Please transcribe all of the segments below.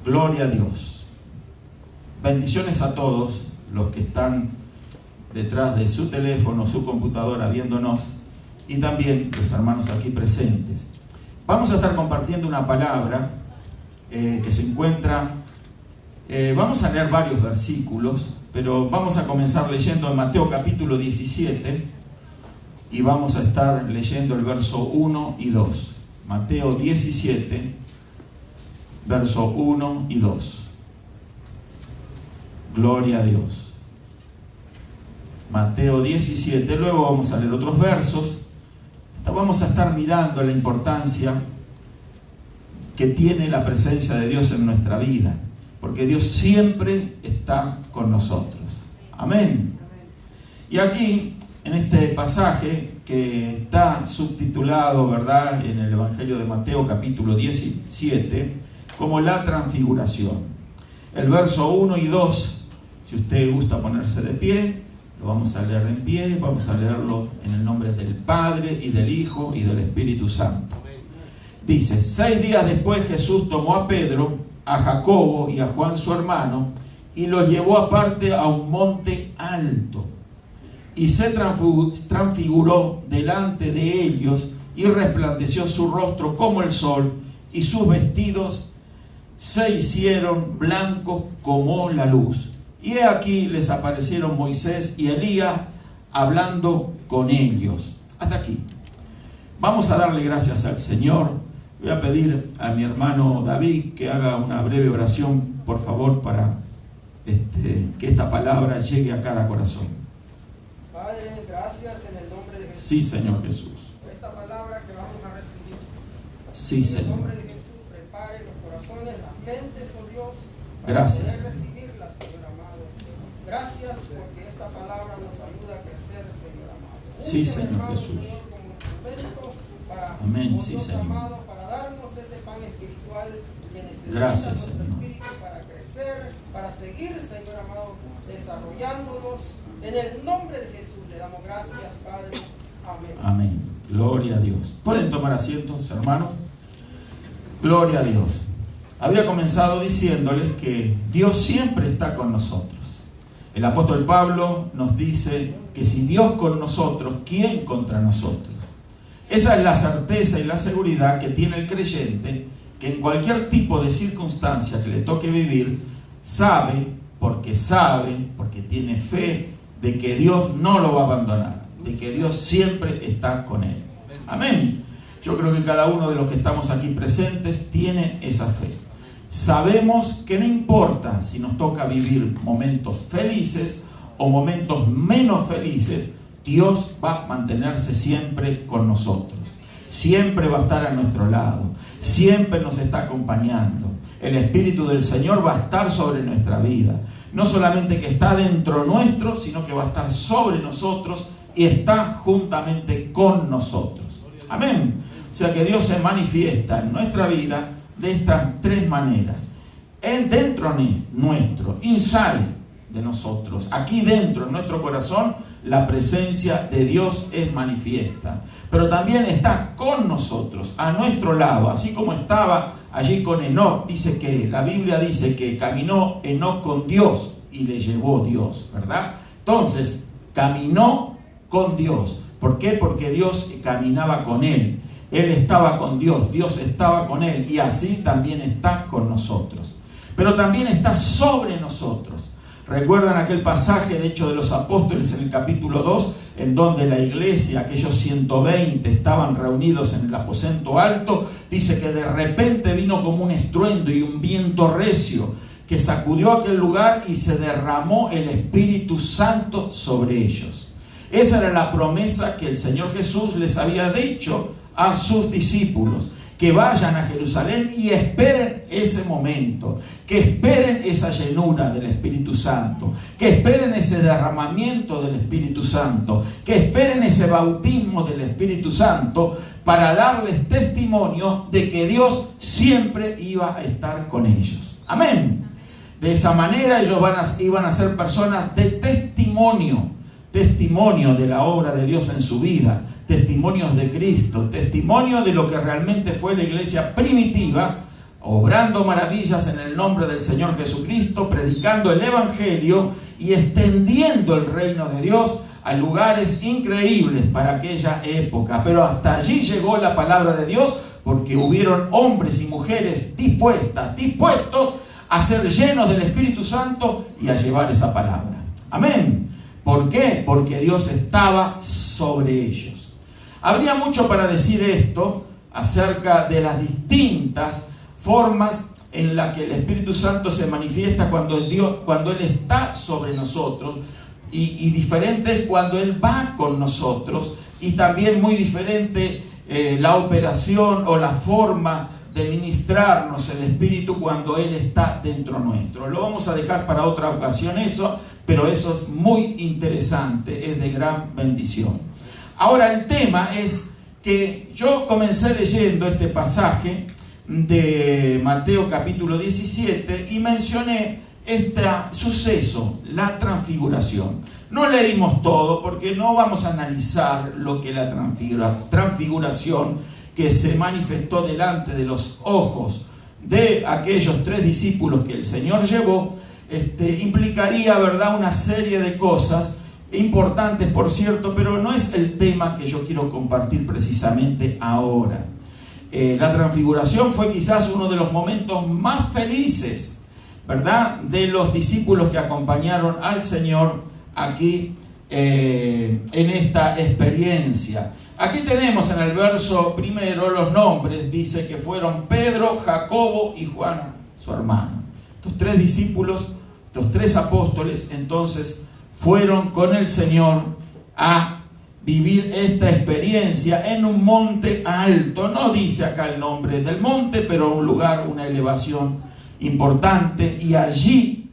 Gloria a Dios. Bendiciones a todos los que están detrás de su teléfono, su computadora viéndonos, y también los hermanos aquí presentes. Vamos a estar compartiendo una palabra que se encuentra, vamos a leer varios versículos, pero vamos a comenzar leyendo en Mateo capítulo 17 y vamos a estar leyendo el verso 1 y 2. Mateo 17, verso 1 y 2. Gloria a Dios. Mateo 17, luego vamos a leer otros versos. Vamos a estar mirando la importancia que tiene la presencia de Dios en nuestra vida, porque Dios siempre está con nosotros. Amén. Y aquí, en este pasaje que está subtitulado, ¿verdad?, en el Evangelio de Mateo capítulo 17, como la transfiguración. El verso 1 y 2, si usted gusta ponerse de pie, lo vamos a leer en pie, vamos a leerlo en el nombre del Padre y del Hijo y del Espíritu Santo. Dice: 6 días después Jesús tomó a Pedro, a Jacobo y a Juan su hermano, y los llevó aparte a un monte alto, y se transfiguró delante de ellos, y resplandeció su rostro como el sol, y sus vestidos se hicieron blancos como la luz. Y he aquí les aparecieron Moisés y Elías hablando con ellos. Hasta aquí. Vamos a darle gracias al Señor. Voy a pedir a mi hermano David que haga una breve oración, por favor, para que esta palabra llegue a cada corazón. Padre, gracias en el nombre de Jesús. Sí, Señor Jesús. Por esta palabra que vamos a recibir. Sí, Señor. En el nombre de Jesús, prepare los corazones, las mentes, oh Dios, para Gracias. poder recibirla, Señor amado. Gracias porque esta palabra nos ayuda a crecer, Señor amado. Sí, Úseme, Señor hermano, Jesús. Señor, como instrumento para, Amén, oh sí, Dios Señor. amado, para darnos ese pan espiritual que necesita Gracias, nuestro Señor. espíritu para crecer, para seguir, Señor amado, desarrollándonos. En el nombre de Jesús le damos gracias, Padre. Amén. Amén. Gloria a Dios. ¿Pueden tomar asientos, hermanos? Gloria a Dios. Había comenzado diciéndoles que Dios siempre está con nosotros. El apóstol Pablo nos dice que si Dios con nosotros, ¿quién contra nosotros? Esa es la certeza y la seguridad que tiene el creyente, que en cualquier tipo de circunstancia que le toque vivir, sabe, porque tiene fe de que Dios no lo va a abandonar, de que Dios siempre está con él. Amén. Yo creo que cada uno de los que estamos aquí presentes tiene esa fe. Sabemos que no importa si nos toca vivir momentos felices o momentos menos felices, Dios va a mantenerse siempre con nosotros. Siempre va a estar a nuestro lado. Siempre nos está acompañando. El Espíritu del Señor va a estar sobre nuestra vida. No solamente que está dentro nuestro, sino que va a estar sobre nosotros y está juntamente con nosotros. Amén. O sea que Dios se manifiesta en nuestra vida de estas 3 maneras. Dentro nuestro, inside de nosotros, aquí dentro, en nuestro corazón, la presencia de Dios es manifiesta. Pero también está con nosotros, a nuestro lado, así como estaba allí con Enoc. La Biblia dice que caminó Enoc con Dios y le llevó Dios, ¿verdad? Entonces, caminó con Dios. ¿Por qué? Porque Dios caminaba con él. Él estaba con Dios, Dios estaba con él, y así también está con nosotros. Pero también está sobre nosotros. ¿Recuerdan aquel pasaje de Hechos de los Apóstoles en el capítulo 2, en donde la iglesia, aquellos 120, estaban reunidos en el aposento alto? Dice que de repente vino como un estruendo y un viento recio que sacudió aquel lugar y se derramó el Espíritu Santo sobre ellos. Esa era la promesa que el Señor Jesús les había dicho a sus discípulos, que vayan a Jerusalén y esperen ese momento, que esperen esa llenura del Espíritu Santo, que esperen ese derramamiento del Espíritu Santo, que esperen ese bautismo del Espíritu Santo, para darles testimonio de que Dios siempre iba a estar con ellos. Amén. De esa manera ellos iban a ser personas de testimonio de la obra de Dios en su vida, testimonios de Cristo, testimonio de lo que realmente fue la iglesia primitiva obrando maravillas en el nombre del Señor Jesucristo, predicando el Evangelio y extendiendo el reino de Dios a lugares increíbles para aquella época. Pero hasta allí llegó la palabra de Dios, porque hubieron hombres y mujeres dispuestos a ser llenos del Espíritu Santo y a llevar esa palabra. Amén. ¿Por qué? Porque Dios estaba sobre ellos. Habría mucho para decir esto acerca de las distintas formas en las que el Espíritu Santo se manifiesta cuando Él está sobre nosotros, y diferente es cuando Él va con nosotros, y también muy diferente la operación o la forma de ministrarnos el Espíritu cuando Él está dentro nuestro. Lo vamos a dejar para otra ocasión eso, pero eso es muy interesante, es de gran bendición. Ahora el tema es que yo comencé leyendo este pasaje de Mateo capítulo 17 y mencioné este suceso, la transfiguración. No leímos todo porque no vamos a analizar lo que la transfiguración que se manifestó delante de los ojos de aquellos 3 discípulos que el Señor llevó, implicaría, ¿verdad?, una serie de cosas importantes, por cierto, pero no es el tema que yo quiero compartir precisamente ahora. La transfiguración fue quizás uno de los momentos más felices, ¿verdad?, de los discípulos que acompañaron al Señor aquí en esta experiencia. Aquí tenemos en el verso primero los nombres. Dice que fueron Pedro, Jacobo y Juan, su hermano. Estos 3 discípulos, estos 3 apóstoles, entonces fueron con el Señor a vivir esta experiencia en un monte alto. No dice acá el nombre del monte, pero un lugar, una elevación importante, y allí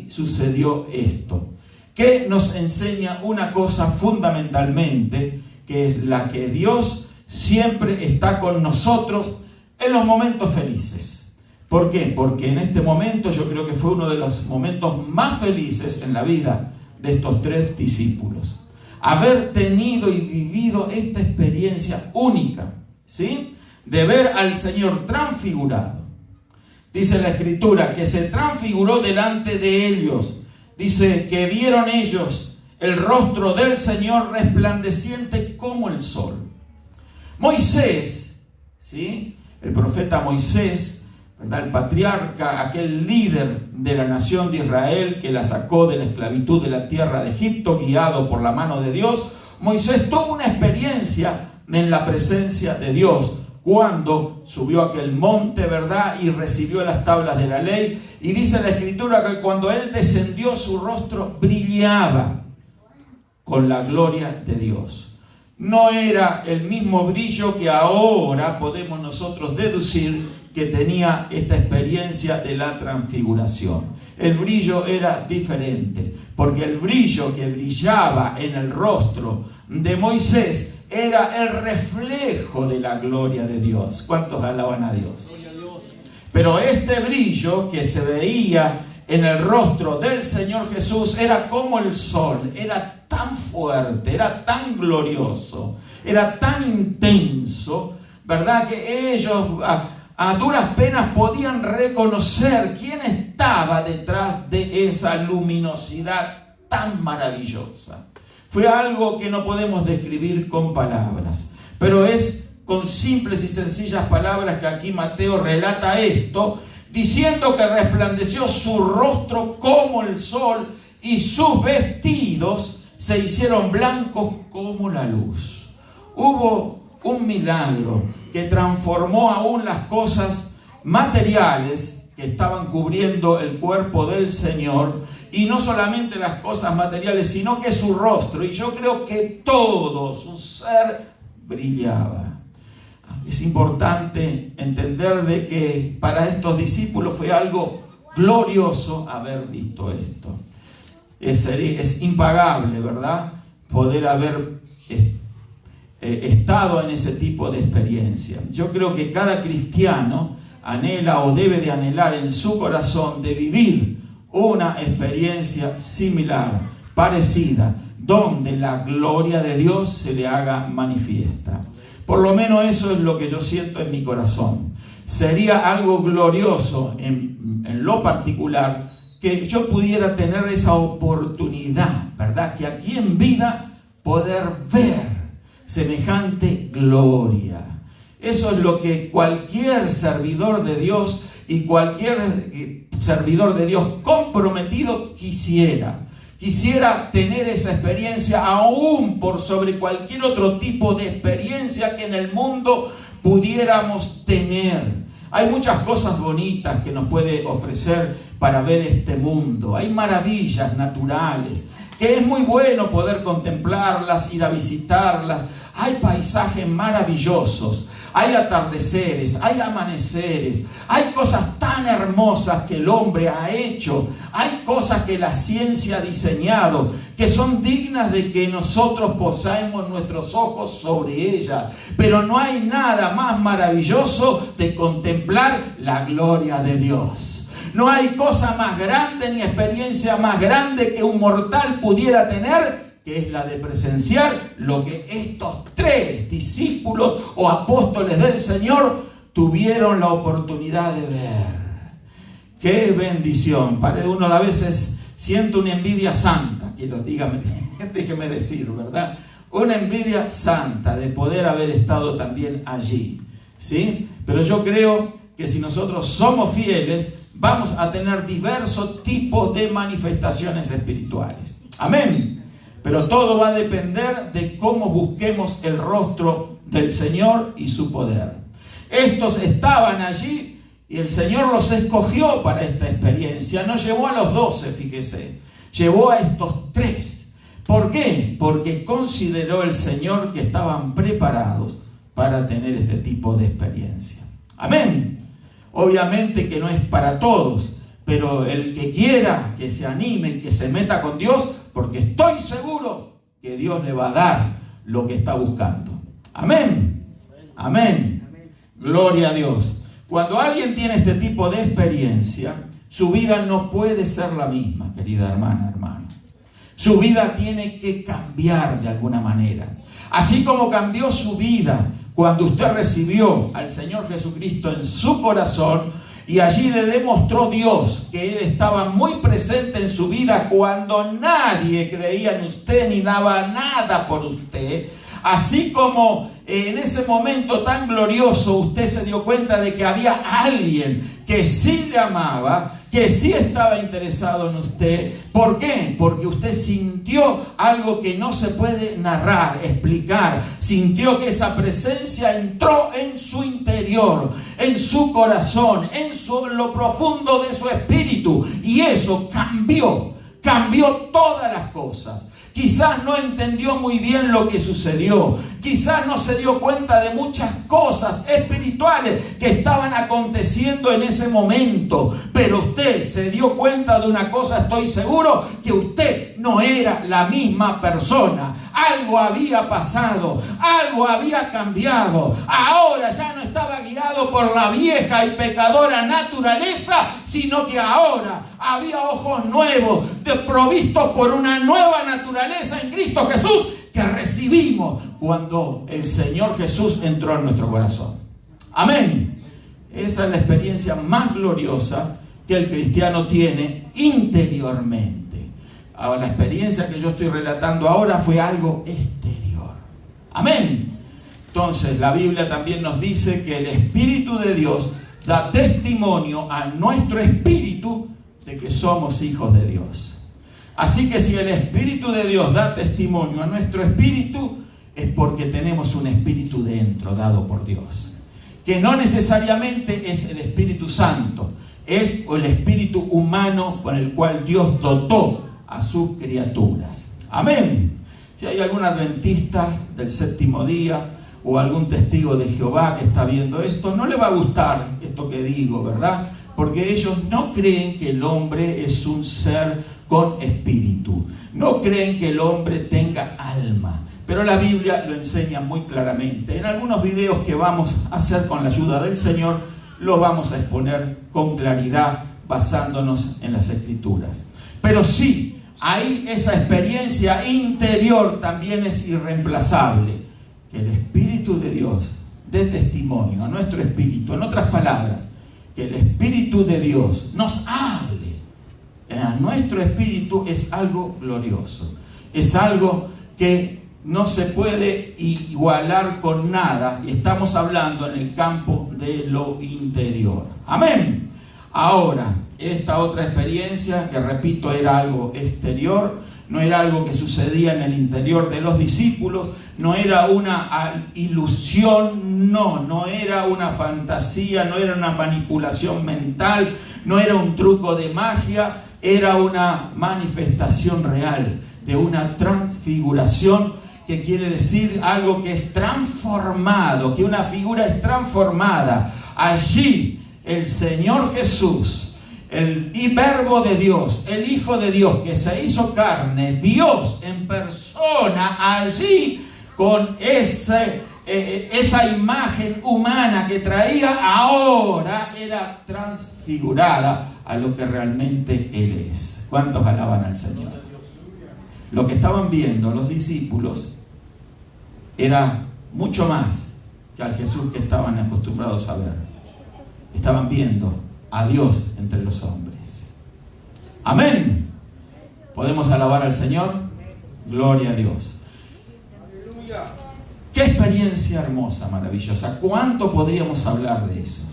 sucedió esto, que nos enseña una cosa fundamentalmente, que es la que Dios siempre está con nosotros en los momentos felices. ¿Por qué? Porque en este momento yo creo que fue uno de los momentos más felices en la vida de estos 3 discípulos. Haber tenido y vivido esta experiencia única, ¿sí?, de ver al Señor transfigurado. Dice la Escritura que se transfiguró delante de ellos. Dice que vieron ellos el rostro del Señor resplandeciente como el sol. Moisés, ¿sí?, el profeta Moisés, ¿verdad?, el patriarca, aquel líder de la nación de Israel que la sacó de la esclavitud de la tierra de Egipto, guiado por la mano de Dios. Moisés tuvo una experiencia en la presencia de Dios cuando subió a aquel monte, ¿verdad?, y recibió las tablas de la ley. Y dice la Escritura que cuando él descendió, su rostro brillaba con la gloria de Dios. No era el mismo brillo que ahora podemos nosotros deducir que tenía esta experiencia de la transfiguración. El brillo era diferente, porque el brillo que brillaba en el rostro de Moisés era el reflejo de la gloria de Dios. ¿Cuántos alaban a Dios? Pero este brillo que se veía en el rostro del Señor Jesús era como el sol, era tan fuerte, era tan glorioso, era tan intenso, ¿verdad?, que ellos a duras penas podían reconocer quién estaba detrás de esa luminosidad tan maravillosa. Fue algo que no podemos describir con palabras, pero es con simples y sencillas palabras que aquí Mateo relata esto, diciendo que resplandeció su rostro como el sol y sus vestidos se hicieron blancos como la luz. Hubo un milagro que transformó aún las cosas materiales que estaban cubriendo el cuerpo del Señor, y no solamente las cosas materiales, sino que su rostro, y yo creo que todo su ser brillaba. Es importante entender de que para estos discípulos fue algo glorioso haber visto esto. Es impagable, ¿verdad?, poder haber estado en ese tipo de experiencia. Yo creo que cada cristiano anhela o debe de anhelar en su corazón de vivir una experiencia similar, parecida, donde la gloria de Dios se le haga manifiesta. Por lo menos eso es lo que yo siento en mi corazón. sería algo glorioso en lo particular que yo pudiera tener esa oportunidad, ¿verdad? Que aquí en vida poder ver semejante gloria. Eso es lo que cualquier servidor de Dios y cualquier servidor de Dios comprometido quisiera. Quisiera tener esa experiencia aún por sobre cualquier otro tipo de experiencia que en el mundo pudiéramos tener. Hay muchas cosas bonitas que nos puede ofrecer para ver este mundo. Hay maravillas naturales que es muy bueno poder contemplarlas, ir a visitarlas. Hay paisajes maravillosos, hay atardeceres, hay amaneceres, hay cosas tan hermosas que el hombre ha hecho, hay cosas que la ciencia ha diseñado, que son dignas de que nosotros posemos nuestros ojos sobre ellas. Pero no hay nada más maravilloso de contemplar la gloria de Dios. No hay cosa más grande ni experiencia más grande que un mortal pudiera tener, que es la de presenciar lo que estos 3 discípulos o apóstoles del Señor tuvieron la oportunidad de ver. ¡Qué bendición! Para uno a veces siento una envidia santa, déjeme decir, ¿verdad? Una envidia santa de poder haber estado también allí, ¿sí? Pero yo creo que si nosotros somos fieles, vamos a tener diversos tipos de manifestaciones espirituales. Amén. Pero todo va a depender de cómo busquemos el rostro del Señor y su poder. Estos estaban allí y el Señor los escogió para esta experiencia. No llevó a los 12, fíjese. Llevó a estos 3. ¿Por qué? Porque consideró el Señor que estaban preparados para tener este tipo de experiencia. Amén. Obviamente que no es para todos, pero el que quiera, que se anime, que se meta con Dios, porque estoy seguro que Dios le va a dar lo que está buscando. Amén. Amén. Gloria a Dios. Cuando alguien tiene este tipo de experiencia, su vida no puede ser la misma, querida hermana, hermano. Su vida tiene que cambiar de alguna manera. Así como cambió su vida cuando usted recibió al Señor Jesucristo en su corazón, y allí le demostró Dios que Él estaba muy presente en su vida cuando nadie creía en usted ni daba nada por usted. Así como en ese momento tan glorioso usted se dio cuenta de que había alguien que sí le amaba, que sí estaba interesado en usted. ¿Por qué? Porque usted sintió algo que no se puede narrar, explicar. Sintió que esa presencia entró en su interior, en su corazón, en lo profundo de su espíritu. Y eso cambió todas las cosas. Quizás no entendió muy bien lo que sucedió. Quizás no se dio cuenta de muchas cosas espirituales que estaban aconteciendo en ese momento. Pero usted se dio cuenta de una cosa, estoy seguro, que usted no era la misma persona. Algo había pasado, algo había cambiado. Ahora ya no estaba guiado por la vieja y pecadora naturaleza, sino que ahora había ojos nuevos, provistos por una nueva naturaleza en Cristo Jesús, que recibimos cuando el Señor Jesús entró en nuestro corazón. Amén. Esa es la experiencia más gloriosa que el cristiano tiene interiormente. Ahora, la experiencia que yo estoy relatando ahora fue algo exterior. Amén. Entonces, la Biblia también nos dice que el Espíritu de Dios da testimonio a nuestro espíritu de que somos hijos de Dios. Así que si el Espíritu de Dios da testimonio a nuestro espíritu, es porque tenemos un espíritu dentro, dado por Dios. Que no necesariamente es el Espíritu Santo, es el espíritu humano con el cual Dios dotó a sus criaturas. Amén. Si hay algún adventista del séptimo día o algún testigo de Jehová que está viendo esto, no le va a gustar esto que digo, ¿verdad? Porque ellos no creen que el hombre es un ser con espíritu. No creen que el hombre tenga alma. Pero la Biblia lo enseña muy claramente. En algunos videos que vamos a hacer con la ayuda del Señor, lo vamos a exponer con claridad basándonos en las Escrituras. Pero sí, ahí esa experiencia interior también es irreemplazable. Que el Espíritu de Dios dé testimonio a nuestro espíritu. En otras palabras, que el Espíritu de Dios nos hable a nuestro espíritu es algo glorioso. Es algo que no se puede igualar con nada. Y estamos hablando en el campo de lo interior. Amén. Ahora, esta otra experiencia, que repito, era algo exterior, no era algo que sucedía en el interior de los discípulos, no era una ilusión, no era una fantasía, no era una manipulación mental, no era un truco de magia, era una manifestación real de una transfiguración, que quiere decir algo que es transformado, que una figura es transformada. Allí el Señor Jesús, el Verbo de Dios, el Hijo de Dios que se hizo carne, Dios en persona, allí con esa imagen humana que traía, ahora era transfigurada a lo que realmente Él es. ¿Cuántos alaban al Señor? Lo que estaban viendo los discípulos era mucho más que al Jesús que estaban acostumbrados a ver. Estaban viendo a Dios entre los hombres. Amén. ¿Podemos alabar al Señor? Gloria a Dios. Qué experiencia hermosa, maravillosa. ¿Cuánto podríamos hablar de eso?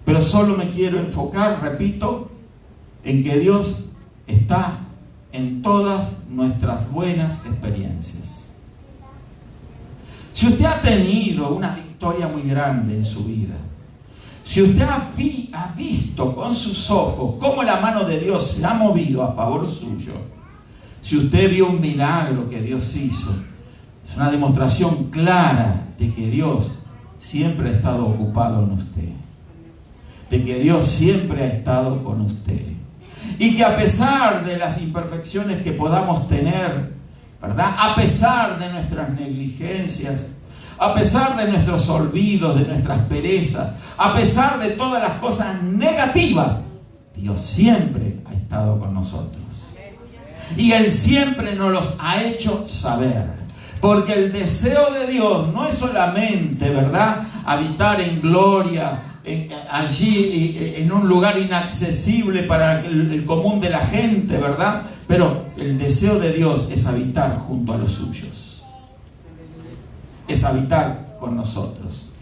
Pero solo me quiero enfocar, repito, en que Dios está en todas nuestras buenas experiencias. Si usted ha tenido una victoria muy grande en su vida, si usted ha visto con sus ojos cómo la mano de Dios se ha movido a favor suyo, si usted vio un milagro que Dios hizo, es una demostración clara de que Dios siempre ha estado ocupado en usted, de que Dios siempre ha estado con usted, y que a pesar de las imperfecciones que podamos tener, ¿verdad?, a pesar de nuestras negligencias, a pesar de nuestros olvidos, de nuestras perezas, a pesar de todas las cosas negativas, Dios siempre ha estado con nosotros. Y Él siempre nos los ha hecho saber. Porque el deseo de Dios no es solamente, ¿verdad?, habitar en gloria, allí en un lugar inaccesible para el común de la gente, ¿verdad? Pero el deseo de Dios es habitar junto a los suyos. Es habitar con nosotros.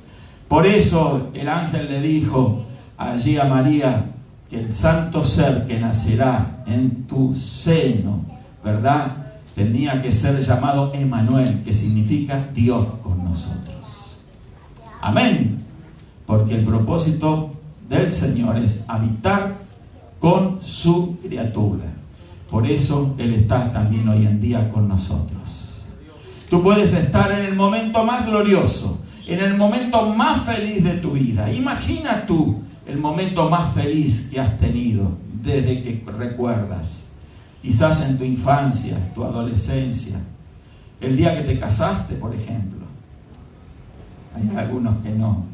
Por eso el ángel le dijo allí a María que el santo ser que nacerá en tu seno, ¿verdad?, tenía que ser llamado Emmanuel, que significa Dios con nosotros. Amén. Porque el propósito del Señor es habitar con su criatura. Por eso Él está también hoy en día con nosotros. Tú puedes estar en el momento más glorioso, en el momento más feliz de tu vida. Imagina tú el momento más feliz que has tenido desde que recuerdas. Quizás en tu infancia, tu adolescencia, el día que te casaste, por ejemplo. Hay algunos que no.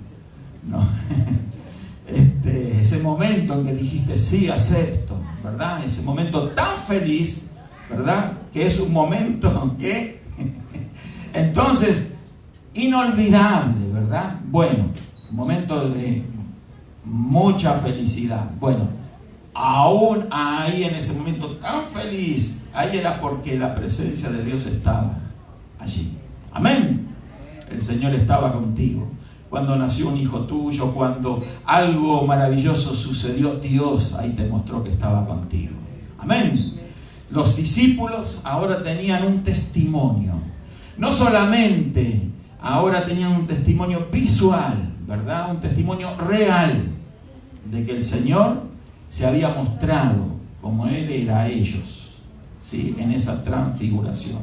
Ese momento en que dijiste sí, acepto, ¿verdad? Ese momento tan feliz, ¿verdad?, que es un momento que entonces inolvidable, ¿verdad? Bueno, un momento de mucha felicidad. Bueno, aún ahí en ese momento tan feliz, ahí era porque la presencia de Dios estaba allí. Amén. El Señor estaba contigo. Cuando nació un hijo tuyo, cuando algo maravilloso sucedió, Dios ahí te mostró que estaba contigo. Amén. Los discípulos ahora tenían un testimonio. No solamente ahora tenían un testimonio visual, ¿verdad?, un testimonio real de que el Señor se había mostrado como Él era a ellos, ¿sí?, en esa transfiguración.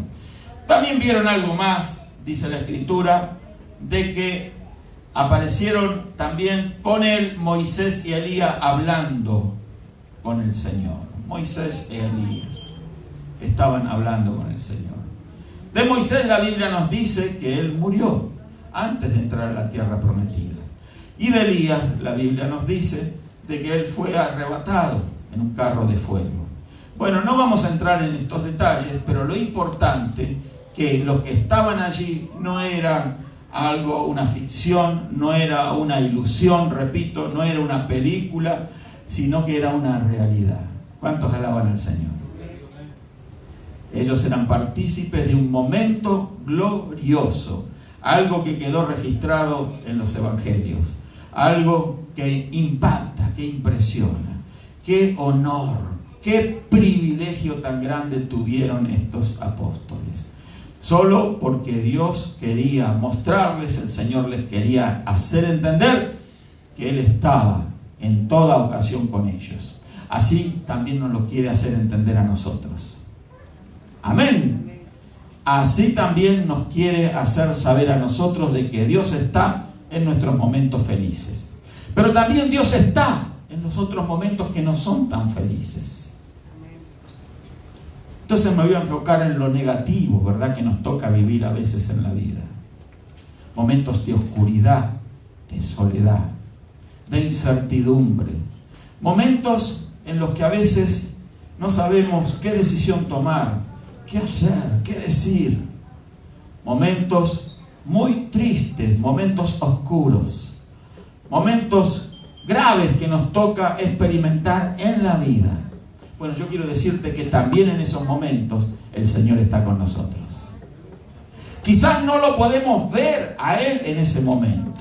También vieron algo más, dice la Escritura, de que aparecieron también con él Moisés y Elías hablando con el Señor. Moisés y Elías estaban hablando con el Señor. De Moisés la Biblia nos dice que él murió antes de entrar a la tierra prometida. Y de Elías la Biblia nos dice de que él fue arrebatado en un carro de fuego. Bueno, no vamos a entrar en estos detalles, pero lo importante que los que estaban allí no eran algo, una ficción, no era una ilusión, repito, no era una película, sino que era una realidad. ¿Cuántos alaban al Señor? Ellos eran partícipes de un momento glorioso, algo que quedó registrado en los evangelios, algo que impacta, que impresiona. Qué honor, qué privilegio tan grande tuvieron estos apóstoles. Solo porque Dios quería mostrarles, el Señor les quería hacer entender que Él estaba en toda ocasión con ellos. Así también nos lo quiere hacer entender a nosotros. Amén. Así también nos quiere hacer saber a nosotros de que Dios está en nuestros momentos felices. Pero también Dios está en los otros momentos que no son tan felices. Entonces me voy a enfocar en lo negativo, ¿verdad? Que nos toca vivir a veces en la vida. Momentos de oscuridad, de soledad, de incertidumbre. Momentos en los que a veces no sabemos qué decisión tomar, qué hacer, qué decir. Momentos muy tristes, momentos oscuros, momentos graves que nos toca experimentar en la vida. Bueno, yo quiero decirte que también en esos momentos el Señor está con nosotros. Quizás no lo podemos ver a Él en ese momento,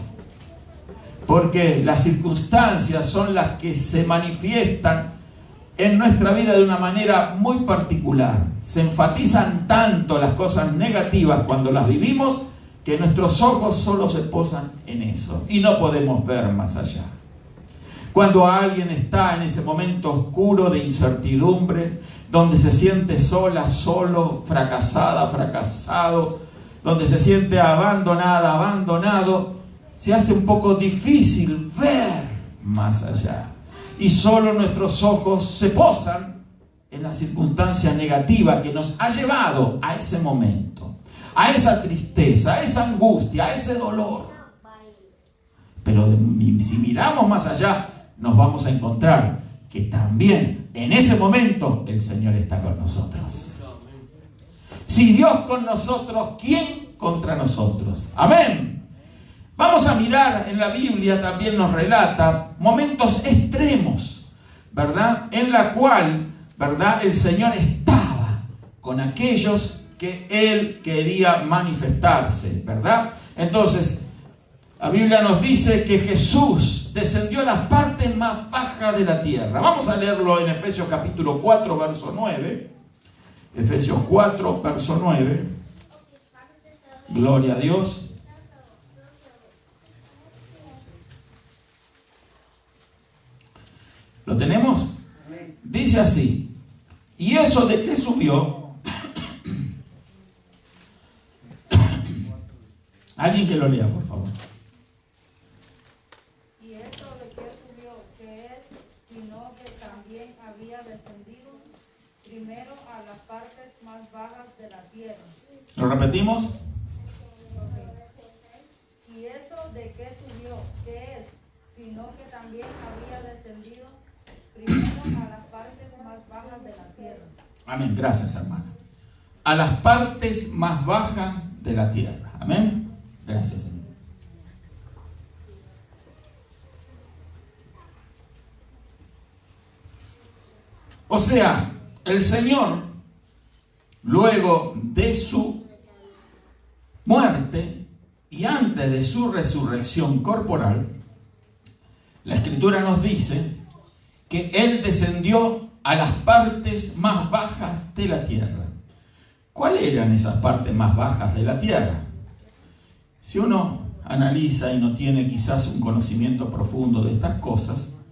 porque las circunstancias son las que se manifiestan en nuestra vida de una manera muy particular. Se enfatizan tanto las cosas negativas cuando las vivimos que nuestros ojos solo se posan en eso y no podemos ver más allá. Cuando alguien está en ese momento oscuro de incertidumbre, donde se siente sola, solo, fracasada, fracasado, donde se siente abandonada, abandonado, se hace un poco difícil ver más allá. Y solo nuestros ojos se posan en la circunstancia negativa que nos ha llevado a ese momento, a esa tristeza, a esa angustia, a ese dolor. Pero si miramos más allá, nos vamos a encontrar que también en ese momento el Señor está con nosotros. Si Dios con nosotros, ¿quién contra nosotros? Amén. Vamos a mirar en la Biblia, también nos relata momentos extremos, ¿verdad? En la cual, ¿verdad? El Señor estaba con aquellos que Él quería manifestarse, ¿verdad? Entonces, la Biblia nos dice que Jesús descendió a las partes más bajas de la tierra. Vamos a leerlo en Efesios capítulo 4, verso 9. Efesios 4, verso 9. Gloria a Dios. ¿Lo tenemos? Dice así: ¿y eso de qué subió? Alguien que lo lea, por favor. ¿Y eso de qué subió? ¿Qué es? Sino que también había descendido primero a las partes más bajas de la tierra. ¿Lo repetimos? ¿Y eso de qué subió? ¿Qué es? Sino que también había descendido primero a las partes más bajas de la tierra. Amén, gracias, hermana. A las partes más bajas de la tierra. Amén. Gracias, Señor. O sea, el Señor, luego de su muerte y antes de su resurrección corporal, la Escritura nos dice que Él descendió a las partes más bajas de la tierra. ¿Cuáles eran esas partes más bajas de la tierra? Si uno analiza y no tiene quizás un conocimiento profundo de estas cosas,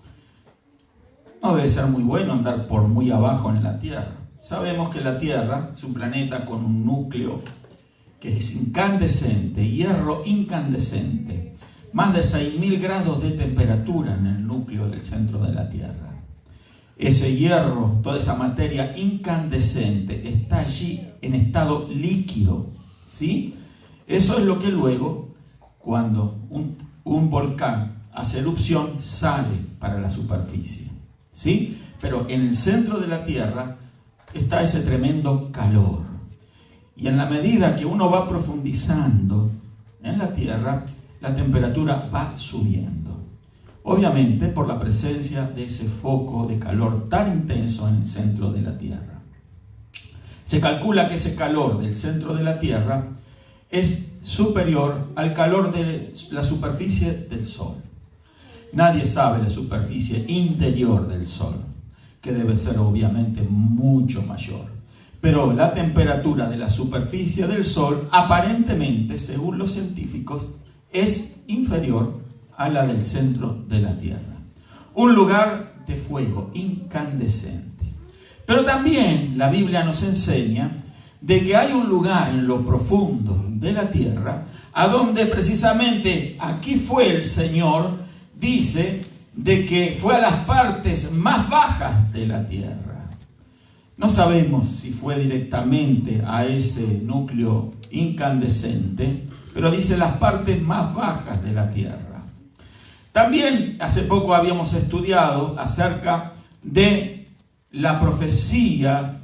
no debe ser muy bueno andar por muy abajo en la Tierra. Sabemos que la Tierra es un planeta con un núcleo que es incandescente, hierro incandescente, más de 6.000 grados de temperatura en el núcleo del centro de la Tierra. Ese hierro, toda esa materia incandescente está allí en estado líquido, ¿sí? Eso es lo que luego, cuando un volcán hace erupción, sale para la superficie, ¿sí? Pero en el centro de la Tierra está ese tremendo calor. Y en la medida que uno va profundizando en la tierra, la temperatura va subiendo. Obviamente por la presencia de ese foco de calor tan intenso en el centro de la tierra. Se calcula que ese calor del centro de la tierra es superior al calor de la superficie del Sol. Nadie sabe la superficie interior del Sol, que debe ser obviamente mucho mayor. Pero la temperatura de la superficie del Sol, aparentemente, según los científicos, es inferior a la del centro de la Tierra. Un lugar de fuego incandescente. Pero también la Biblia nos enseña de que hay un lugar en lo profundo de la Tierra, a donde precisamente aquí fue el Señor, dice, de que fue a las partes más bajas de la Tierra. No sabemos si fue directamente a ese núcleo incandescente, pero dice las partes más bajas de la Tierra. También hace poco habíamos estudiado acerca de la profecía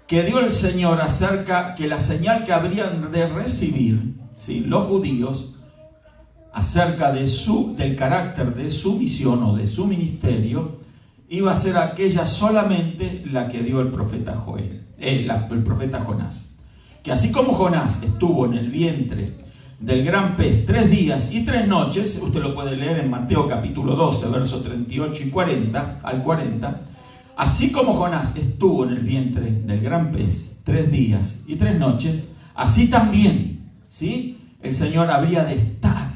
que dio el Señor acerca que la señal que habrían de recibir, ¿sí?, los judíos, acerca del carácter de su misión o de su ministerio, iba a ser aquella solamente la que dio el profeta el profeta Jonás. Que así como Jonás estuvo en el vientre del gran pez 3 días y 3 noches, usted lo puede leer en Mateo capítulo 12, versos 38 y 40 al 40, así como Jonás estuvo en el vientre del gran pez 3 días y 3 noches, así también, ¿sí?, el Señor habría de estar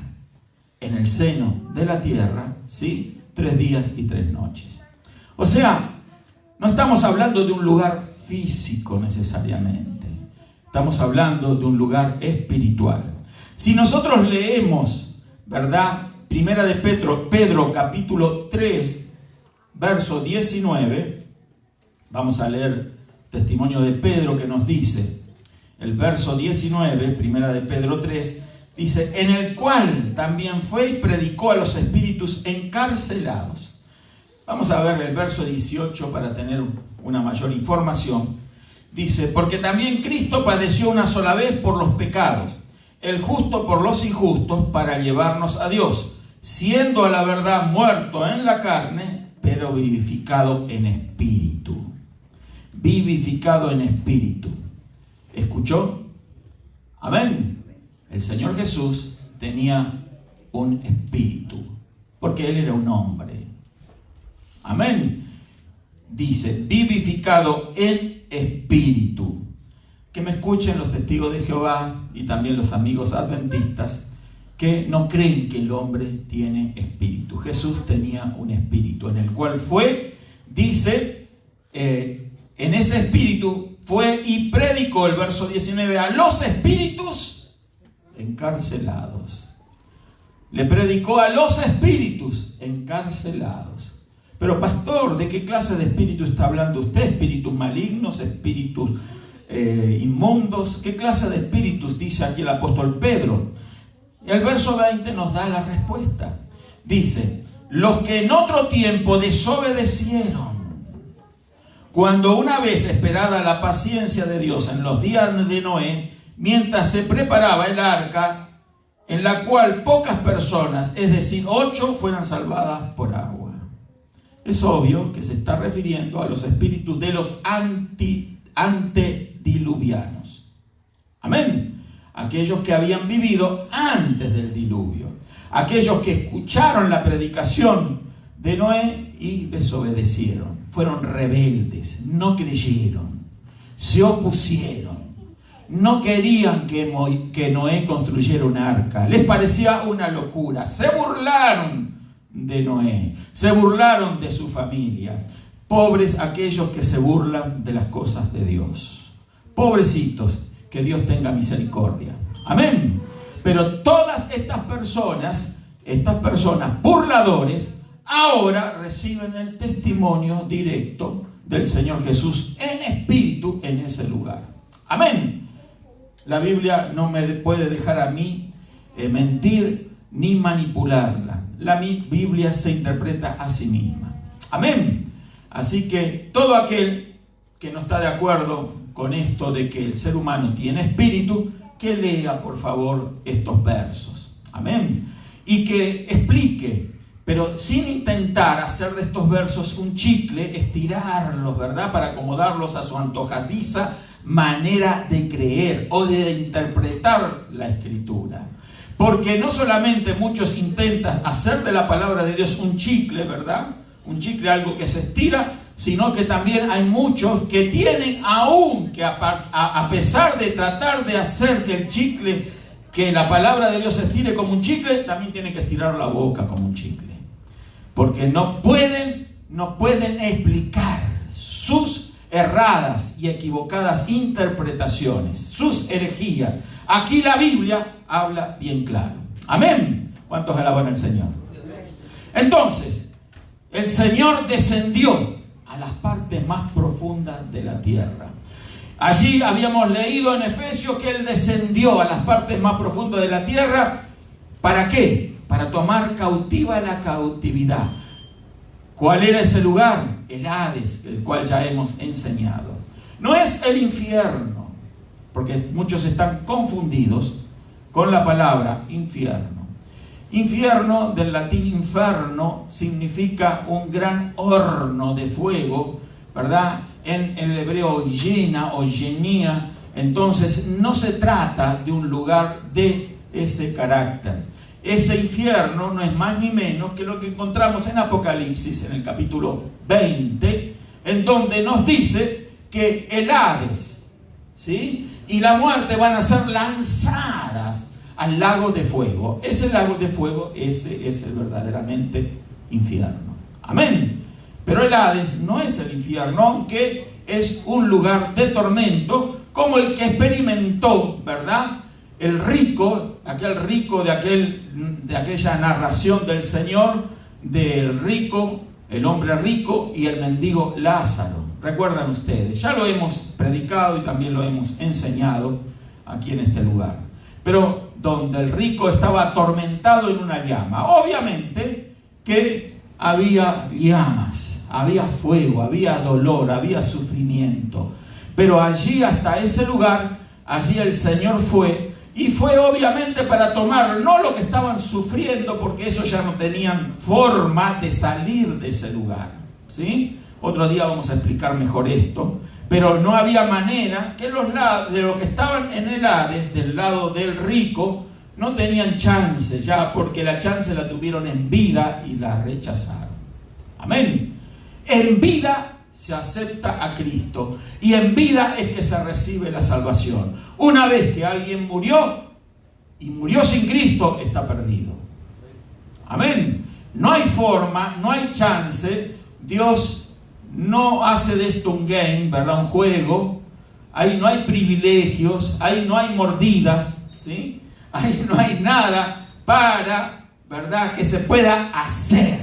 en el seno de la tierra, ¿sí?, 3 días y 3 noches. O sea, no estamos hablando de un lugar físico necesariamente. Estamos hablando de un lugar espiritual. Si nosotros leemos, ¿verdad?, Primera de Pedro capítulo 3, verso 19, vamos a leer testimonio de Pedro que nos dice, el verso 19, Primera de Pedro 3, dice, en el cual también fue y predicó a los espíritus encarcelados. Vamos a ver el verso 18 para tener una mayor información. Dice, porque también Cristo padeció una sola vez por los pecados, el justo por los injustos, para llevarnos a Dios, siendo a la verdad muerto en la carne, pero vivificado en espíritu. Vivificado en espíritu. ¿Escuchó? Amén. El Señor Jesús tenía un espíritu, porque Él era un hombre. Amén. Dice, vivificado en espíritu. Que me escuchen los testigos de Jehová y también los amigos adventistas que no creen que el hombre tiene espíritu. Jesús tenía un espíritu en el cual fue, dice, en ese espíritu fue y predicó, el verso 19, a los espíritus encarcelados. Le predicó a los espíritus encarcelados. Pero pastor, ¿de qué clase de espíritu está hablando usted? ¿Espíritus malignos? ¿Espíritus inmundos? ¿Qué clase de espíritus dice aquí el apóstol Pedro? Y el verso 20 nos da la respuesta. Dice, los que en otro tiempo desobedecieron, cuando una vez esperada la paciencia de Dios en los días de Noé, mientras se preparaba el arca, en la cual pocas personas, es decir, 8, fueran salvadas por agua. Es obvio que se está refiriendo a los espíritus de los antediluvianos. Amén. Aquellos que habían vivido antes del diluvio. Aquellos que escucharon la predicación de Noé y desobedecieron. Fueron rebeldes, no creyeron, se opusieron. No querían que Noé construyera un arca. Les parecía una locura. Se burlaron de Noé, se burlaron de su familia. Pobres aquellos que se burlan de las cosas de Dios. Pobrecitos, que Dios tenga misericordia. Amén. Pero todas estas personas burladores, ahora reciben el testimonio directo del Señor Jesús en espíritu en ese lugar. Amén. La Biblia no me puede dejar a mí mentir ni manipularla. La Biblia se interpreta a sí misma. Amén. Así que todo aquel que no está de acuerdo con esto de que el ser humano tiene espíritu, que lea, por favor, estos versos. Amén. Y que explique, pero sin intentar hacer de estos versos un chicle, estirarlos, ¿verdad? Para acomodarlos a su antojadiza manera de creer o de interpretar la Escritura. Porque no solamente muchos intentan hacer de la palabra de Dios un chicle, ¿verdad? Un chicle, algo que se estira, sino que también hay muchos que tienen aún que, a pesar de tratar de hacer que el chicle, que la palabra de Dios se estire como un chicle, también tienen que estirar la boca como un chicle. Porque no pueden explicar sus erradas y equivocadas interpretaciones, sus herejías. Aquí la Biblia habla bien claro. Amén. ¿Cuántos alaban al Señor? Entonces, el Señor descendió a las partes más profundas de la tierra. Allí habíamos leído en Efesios que Él descendió a las partes más profundas de la tierra. ¿Para qué? Para tomar cautiva la cautividad. ¿Cuál era ese lugar? El Hades, el cual ya hemos enseñado. No es el infierno, porque muchos están confundidos con la palabra infierno. Infierno, del latín inferno, significa un gran horno de fuego, ¿verdad? En el hebreo llena o llenía. Entonces no se trata de un lugar de ese carácter. Ese infierno no es más ni menos que lo que encontramos en Apocalipsis, en el capítulo 20, en donde nos dice que el Hades, ¿sí?, y la muerte van a ser lanzadas al lago de fuego. Ese lago de fuego, ese es el verdaderamente infierno. Amén. Pero el Hades no es el infierno, aunque es un lugar de tormento, como el que experimentó, ¿verdad?, el rico, aquel rico de aquella narración del Señor, del rico, el hombre rico y el mendigo Lázaro. Recuerdan ustedes, ya lo hemos predicado y también lo hemos enseñado aquí en este lugar. Pero donde el rico estaba atormentado en una llama. Obviamente que había llamas, había fuego, había dolor, había sufrimiento. Pero allí, hasta ese lugar, allí el Señor fue. Y fue obviamente para tomar no lo que estaban sufriendo, porque eso ya no tenían forma de salir de ese lugar, ¿sí? Otro día vamos a explicar mejor esto. Pero no había manera que de los que estaban en el Hades, del lado del rico, no tenían chance ya, porque la chance la tuvieron en vida y la rechazaron. Amén. En vida se acepta a Cristo y en vida es que se recibe la salvación. Una vez que alguien murió y murió sin Cristo, está perdido. Amén. No hay forma, no hay chance. Dios no hace de esto un game, ¿verdad? Un juego. Ahí no hay privilegios, ahí no hay mordidas, ¿sí? Ahí no hay nada para, ¿verdad?, que se pueda hacer,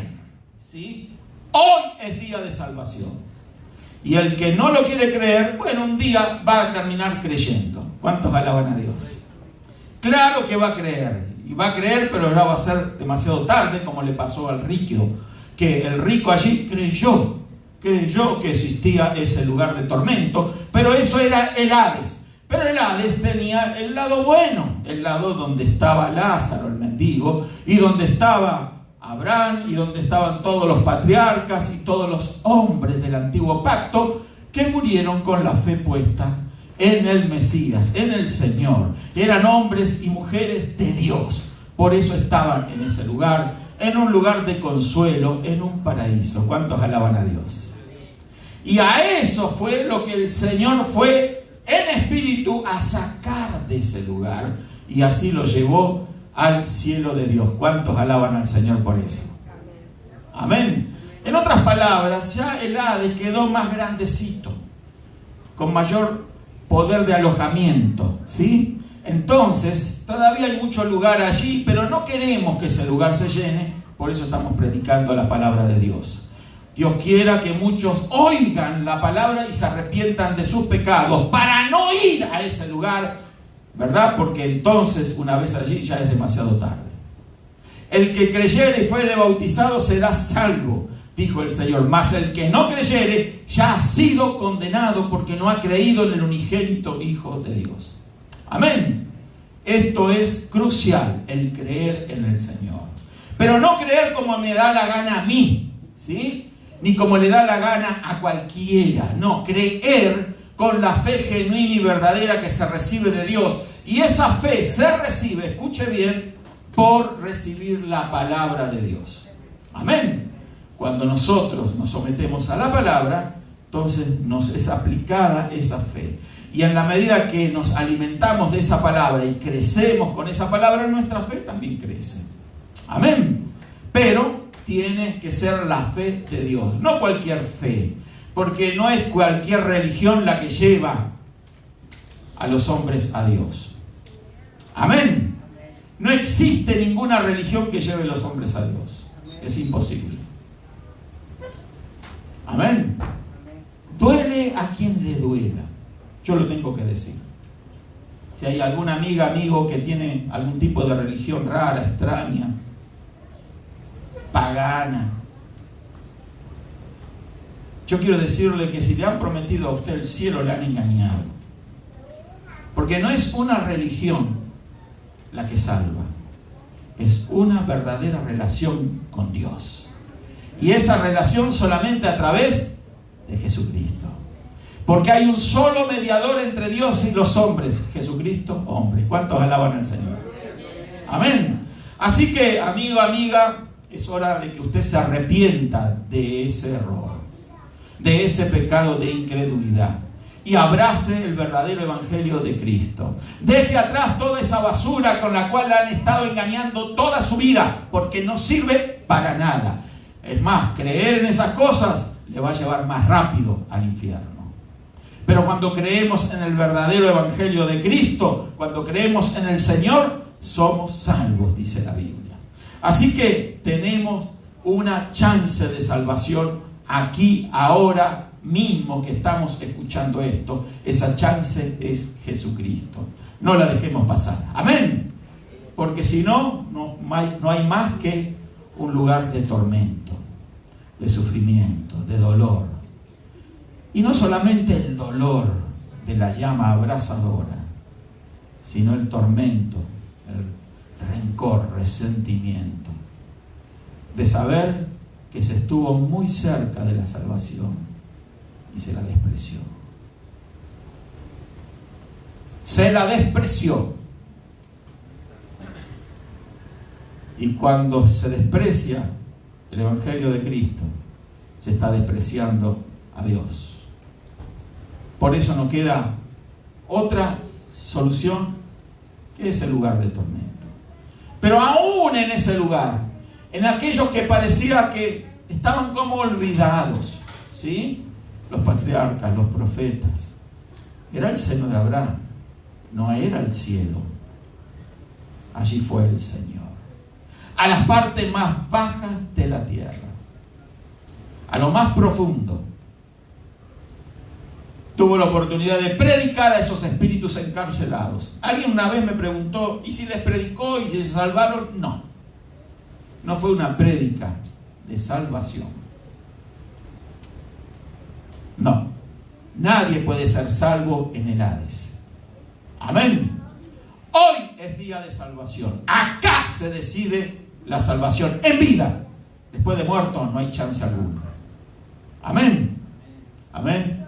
¿sí? Hoy es día de salvación. Y el que no lo quiere creer, bueno, un día va a terminar creyendo. ¿Cuántos alaban a Dios? Claro que va a creer. Y va a creer, pero ya va a ser demasiado tarde, como le pasó al rico. Que el rico allí creyó que existía ese lugar de tormento. Pero eso era el Hades. Pero el Hades tenía el lado bueno. El lado donde estaba Lázaro, el mendigo. Y donde estaba Abraham, y donde estaban todos los patriarcas y todos los hombres del antiguo pacto que murieron con la fe puesta en el Mesías, en el Señor. Eran hombres y mujeres de Dios. Por eso estaban en ese lugar, en un lugar de consuelo, en un paraíso. ¿Cuántos alaban a Dios? Y a eso fue lo que el Señor fue en espíritu a sacar de ese lugar, y así lo llevó al cielo de Dios. ¿Cuántos alaban al Señor por eso? Amén. En otras palabras, ya el Hades quedó más grandecito, con mayor poder de alojamiento, ¿sí? Entonces, todavía hay mucho lugar allí, pero no queremos que ese lugar se llene, por eso estamos predicando la palabra de Dios. Dios quiera que muchos oigan la palabra y se arrepientan de sus pecados para no ir a ese lugar, ¿verdad? Porque entonces, una vez allí, ya es demasiado tarde. El que creyere y fuere bautizado será salvo, dijo el Señor. Mas el que no creyere ya ha sido condenado, porque no ha creído en el unigénito Hijo de Dios. Amén. Esto es crucial, el creer en el Señor. Pero no creer como me da la gana a mí, ¿sí? Ni como le da la gana a cualquiera. No, creer con la fe genuina y verdadera que se recibe de Dios. Y esa fe se recibe, escuche bien, por recibir la palabra de Dios. Amén. Cuando nosotros nos sometemos a la palabra, entonces nos es aplicada esa fe. Y en la medida que nos alimentamos de esa palabra y crecemos con esa palabra, nuestra fe también crece. Amén. Pero tiene que ser la fe de Dios, no cualquier fe, porque no es cualquier religión la que lleva a los hombres a Dios. Amén. No existe ninguna religión que lleve a los hombres a Dios. Es imposible. Amén. Duele a quien le duela. Yo lo tengo que decir. Si hay alguna amiga, amigo que tiene algún tipo de religión rara, extraña, pagana, yo quiero decirle que si le han prometido a usted el cielo, le han engañado. Porque no es una religión la que salva, es una verdadera relación con Dios. Y esa relación solamente a través de Jesucristo. Porque hay un solo mediador entre Dios y los hombres, Jesucristo, hombre. ¿Cuántos alaban al Señor? Amén. Así que, amigo, amiga, es hora de que usted se arrepienta de ese error, de ese pecado de incredulidad, y abrace el verdadero evangelio de Cristo. Deje atrás toda esa basura con la cual le han estado engañando toda su vida, porque no sirve para nada. Es más, creer en esas cosas le va a llevar más rápido al infierno. Pero cuando creemos en el verdadero evangelio de Cristo, cuando creemos en el Señor, somos salvos, dice la Biblia. Así que tenemos una chance de salvación aquí, ahora mismo que estamos escuchando esto. Esa chance es Jesucristo. No la dejemos pasar. Amén. Porque si no, no hay más que un lugar de tormento, de sufrimiento, de dolor. Y no solamente el dolor de la llama abrasadora, sino el tormento, el rencor, resentimiento, de saber que se estuvo muy cerca de la salvación y se la despreció. Se la despreció. Y cuando se desprecia el evangelio de Cristo, se está despreciando a Dios. Por eso no queda otra solución que ese lugar de tormento. Pero aún en ese lugar, en aquellos que parecía que estaban como olvidados, ¿sí? Los patriarcas, los profetas, era el seno de Abraham, no era el cielo. Allí fue el Señor. A las partes más bajas de la tierra, a lo más profundo, tuvo la oportunidad de predicar a esos espíritus encarcelados. Alguien una vez me preguntó, ¿y si les predicó y si se salvaron? No. No fue una prédica de salvación. No. Nadie puede ser salvo en el Hades. Amén. Hoy es día de salvación. Acá se decide la salvación en vida. Después de muerto no hay chance alguna. Amén. Amén.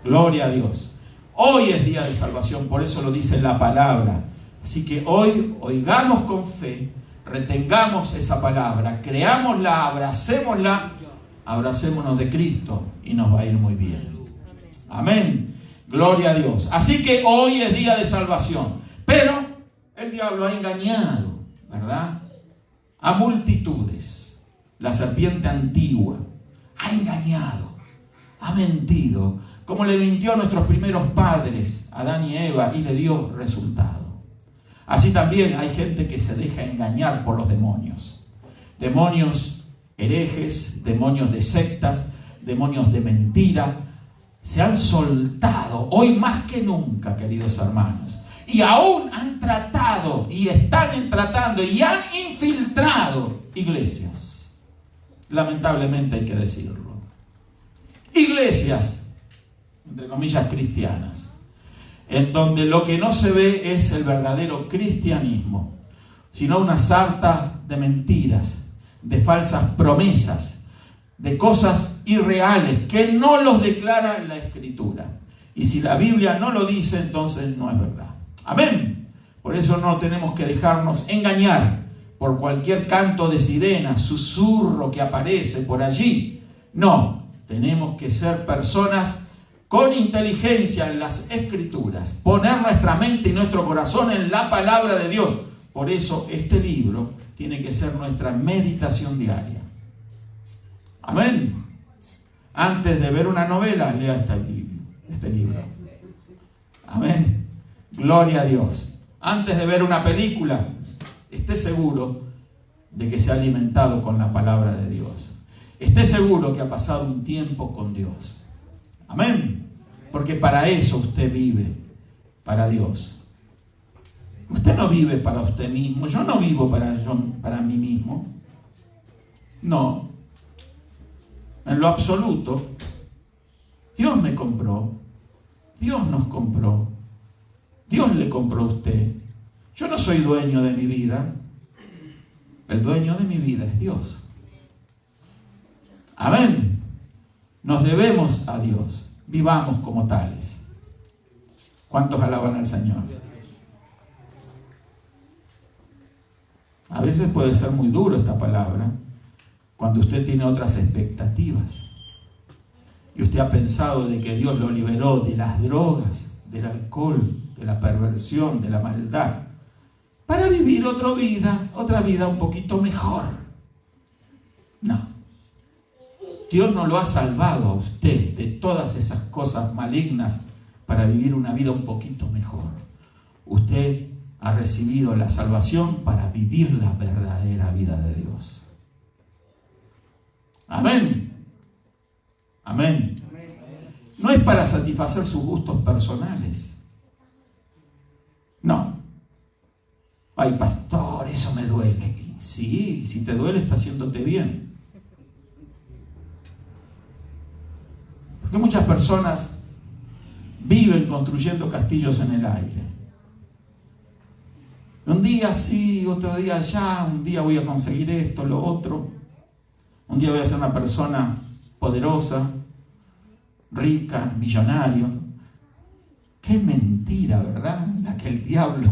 Gloria a Dios. Hoy es día de salvación, por eso lo dice la palabra. Así que hoy oigamos con fe, retengamos esa palabra, creámosla, abracémonos de Cristo y nos va a ir muy bien. Amén. Gloria a Dios. Así que hoy es día de salvación. Pero el diablo ha engañado, ¿verdad? A multitudes. La serpiente antigua ha engañado, ha mentido, como le mintió a nuestros primeros padres, Adán y Eva, y le dio resultado. Así también hay gente que se deja engañar por los demonios. Demonios herejes, demonios de sectas, demonios de mentira. Se han soltado hoy más que nunca, queridos hermanos. Y aún han tratado, y están tratando, y han infiltrado iglesias. Lamentablemente hay que decirlo. Iglesias, entre comillas, cristianas. en donde lo que no se ve es el verdadero cristianismo, sino una sarta de mentiras, de falsas promesas, de cosas irreales que no los declara en la Escritura. Y si la Biblia no lo dice, entonces no es verdad. Amén. Por eso no tenemos que dejarnos engañar por cualquier canto de sirena, susurro que aparece por allí. No, tenemos que ser personas con inteligencia en las Escrituras, poner nuestra mente y nuestro corazón en la palabra de Dios. Por eso este libro tiene que ser nuestra meditación diaria. Amén. Antes de ver una novela, lea este libro. Amén. Gloria a Dios. Antes de ver una película, esté seguro de que se ha alimentado con la palabra de Dios. Esté seguro que ha pasado un tiempo con Dios. Amén. Porque para eso usted vive, para Dios. Usted no vive para usted mismo. Yo no vivo para mí mismo. No. En lo absoluto, Dios me compró. Dios nos compró. Dios le compró a usted. Yo no soy dueño de mi vida. El dueño de mi vida es Dios. Amén. Nos debemos a Dios. Vivamos como tales. ¿Cuántos alaban al Señor? A veces puede ser muy duro esta palabra cuando usted tiene otras expectativas y usted ha pensado de que Dios lo liberó de las drogas, del alcohol, de la perversión, de la maldad, para vivir otra vida un poquito mejor. No. Dios no lo ha salvado a usted de todas esas cosas malignas para vivir una vida un poquito mejor. Usted ha recibido la salvación para vivir la verdadera vida de Dios. Amén. Amén. No es para satisfacer sus gustos personales. No. Ay, pastor, eso me duele. Sí, si te duele, está haciéndote bien. Porque muchas personas viven construyendo castillos en el aire. Un día sí, otro día allá, un día voy a conseguir esto, lo otro. Un día voy a ser una persona poderosa, rica, millonario. Qué mentira, ¿verdad? La que el diablo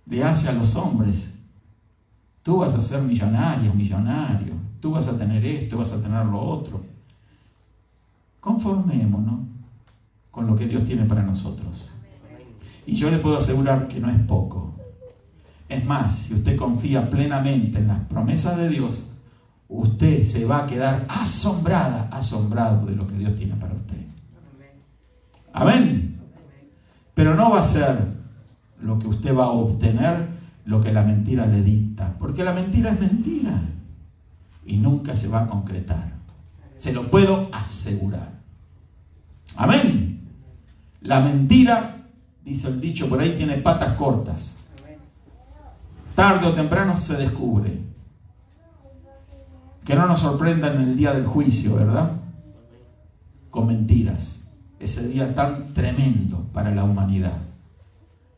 le hace a los hombres. Tú vas a ser millonario. Tú vas a tener esto, vas a tener lo otro. Conformémonos con lo que Dios tiene para nosotros. Y yo le puedo asegurar que no es poco. Es más, si usted confía plenamente en las promesas de Dios, usted se va a quedar asombrado de lo que Dios tiene para usted. Amén. Pero no va a ser lo que usted va a obtener lo que la mentira le dicta. Porque la mentira es mentira. Y nunca se va a concretar. Se lo puedo asegurar. Amén. La mentira, dice el dicho por ahí, tiene patas cortas. Tarde o temprano se descubre. Que no nos sorprenda en el día del juicio, ¿verdad? Con mentiras. Ese día tan tremendo para la humanidad.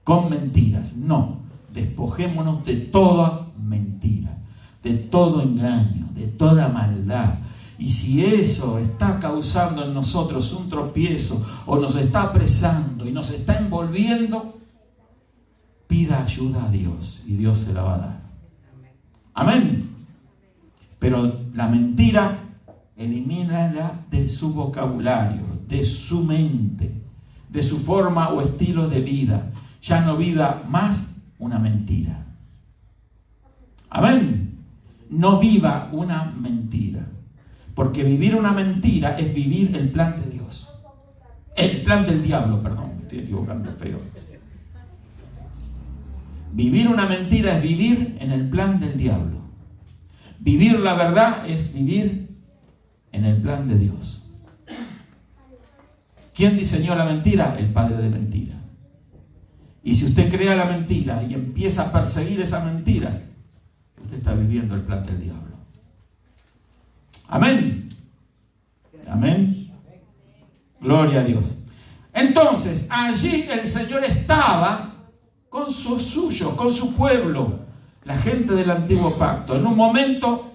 Con mentiras. No. Despojémonos de toda mentira, de todo engaño, de toda maldad. Y si eso está causando en nosotros un tropiezo o nos está apresando y nos está envolviendo, pida ayuda a Dios y Dios se la va a dar. Amén. Pero la mentira, elimínala de su vocabulario, de su mente, de su forma o estilo de vida. Ya no viva más una mentira. Amén. No viva una mentira. Porque vivir una mentira es vivir el plan de Dios. El plan del diablo, perdón, me estoy equivocando feo. Vivir una mentira es vivir en el plan del diablo. Vivir la verdad es vivir en el plan de Dios. ¿Quién diseñó la mentira? El padre de mentira. Y si usted crea la mentira y empieza a perseguir esa mentira, usted está viviendo el plan del diablo. Amén. Amén. Gloria a Dios. Entonces, Entonces, allí el Señor estaba con sus suyos, con su pueblo, la gente del antiguo pacto, en un momento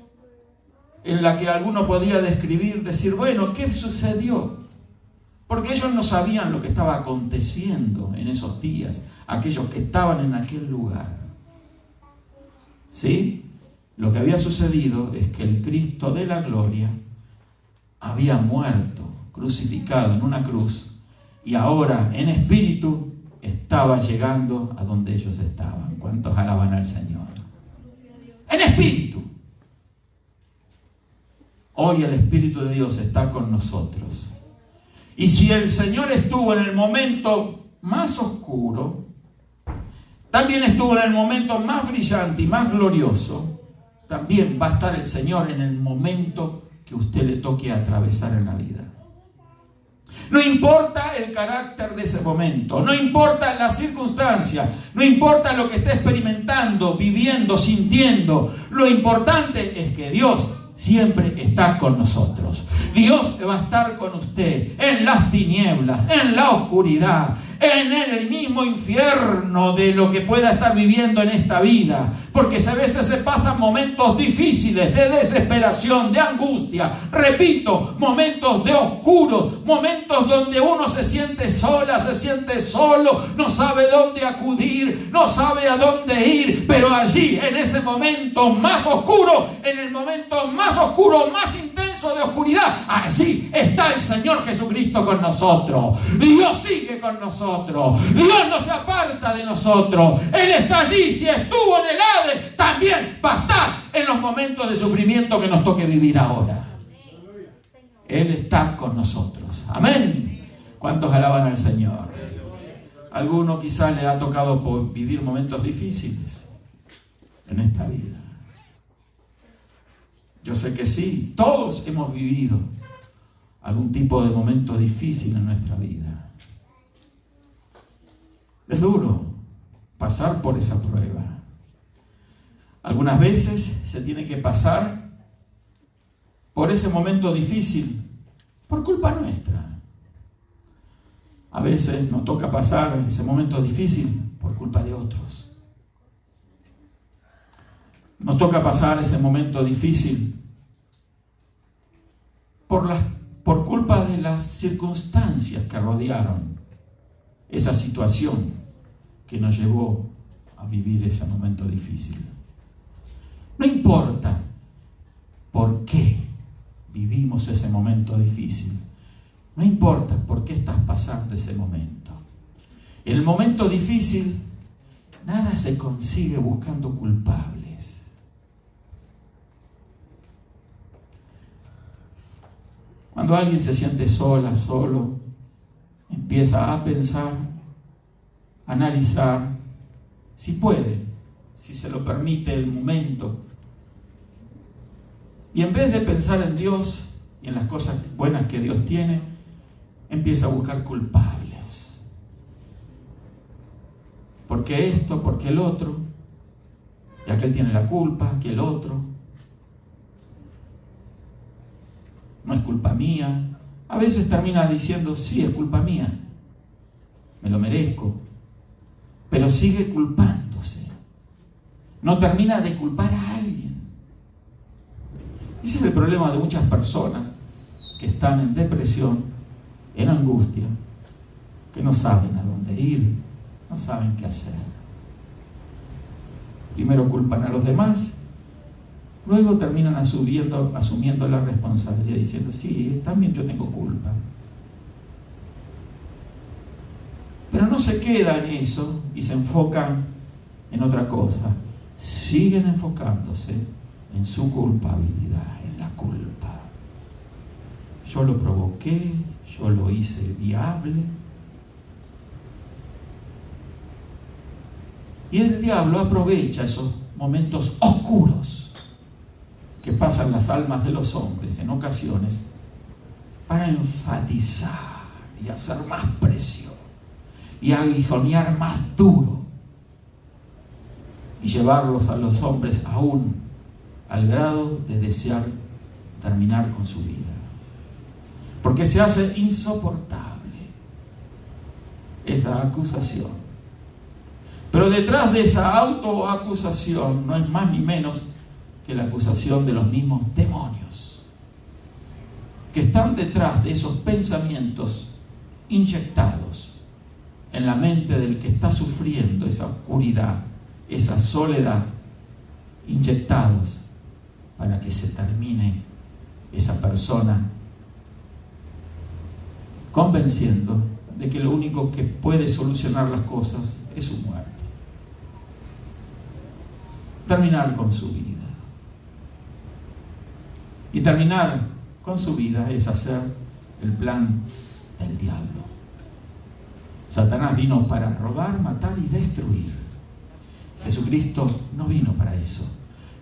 en la que alguno podría describir, decir, bueno, ¿qué sucedió? Porque ellos no sabían lo que estaba aconteciendo en esos días, aquellos que estaban en aquel lugar. ¿Sí? Lo que había sucedido es que el Cristo de la gloria había muerto, crucificado en una cruz, y ahora en espíritu estaba llegando a donde ellos estaban. ¿Cuántos alaban al Señor? En espíritu. Hoy el Espíritu de Dios está con nosotros. Y si el Señor estuvo en el momento más oscuro, también estuvo en el momento más brillante y más glorioso, también va a estar el Señor en el momento que usted le toque atravesar en la vida. No importa el carácter de ese momento, no importa la circunstancia, no importa lo que esté experimentando, viviendo, sintiendo. Lo importante es que Dios siempre está con nosotros. Dios va a estar con usted en las tinieblas, en la oscuridad, en el mismo infierno de lo que pueda estar viviendo en esta vida. Porque a veces se pasan momentos difíciles, de desesperación, de angustia. Repito, momentos de oscuros, momentos donde uno se siente sola, se siente solo, no sabe dónde acudir, no sabe a dónde ir. Pero allí, en ese momento más oscuro, en el momento más oscuro, más intenso de oscuridad, allí está el Señor Jesucristo con nosotros. Dios sigue con nosotros. Dios no se aparta de nosotros. Él está allí. Si estuvo en el Hades, también va a estar en los momentos de sufrimiento que nos toque vivir ahora. Él está con nosotros. Amén. ¿Cuántos alaban al Señor? Alguno quizás le ha tocado vivir momentos difíciles en esta vida. Yo sé que sí, todos hemos vivido algún tipo de momento difícil en nuestra vida. Es duro pasar por esa prueba. Algunas veces se tiene que pasar por ese momento difícil por culpa nuestra. A veces nos toca pasar ese momento difícil por culpa de otros. Nos toca pasar ese momento difícil por culpa de las circunstancias que rodearon esa situación que nos llevó a vivir ese momento difícil. No importa por qué vivimos ese momento difícil. No importa por qué estás pasando ese momento. En el momento difícil, nada se consigue buscando culpables. Cuando alguien se siente sola, solo, empieza a pensar, a analizar, si puede, si se lo permite el momento. Y en vez de pensar en Dios y en las cosas buenas que Dios tiene, empieza a buscar culpables. Porque esto, porque el otro, y aquel tiene la culpa, aquel otro. No es culpa mía. A veces termina diciendo, sí, es culpa mía, me lo merezco, pero sigue culpándose. No termina de culpar a alguien. Ese es el problema de muchas personas que están en depresión, en angustia, que no saben a dónde ir, no saben qué hacer. Primero culpan a los demás, luego terminan asumiendo la responsabilidad, diciendo, sí, también yo tengo culpa. Pero no se quedan en eso y se enfocan en otra cosa. Siguen enfocándose en su culpabilidad, en la culpa. Yo lo provoqué, yo lo hice viable. Y el diablo aprovecha esos momentos oscuros que pasan las almas de los hombres en ocasiones para enfatizar y hacer más presión y aguijonear más duro y llevarlos a los hombres aún al grado de desear terminar con su vida, porque se hace insoportable esa acusación. Pero detrás de esa autoacusación no es más ni menos que la acusación de los mismos demonios que están detrás de esos pensamientos inyectados en la mente del que está sufriendo esa oscuridad, esa soledad, inyectados para que se termine esa persona convenciendo de que lo único que puede solucionar las cosas es su muerte. Terminar con su vida. Y terminar con su vida es hacer el plan del diablo. Satanás vino para robar, matar y destruir. Jesucristo no vino para eso.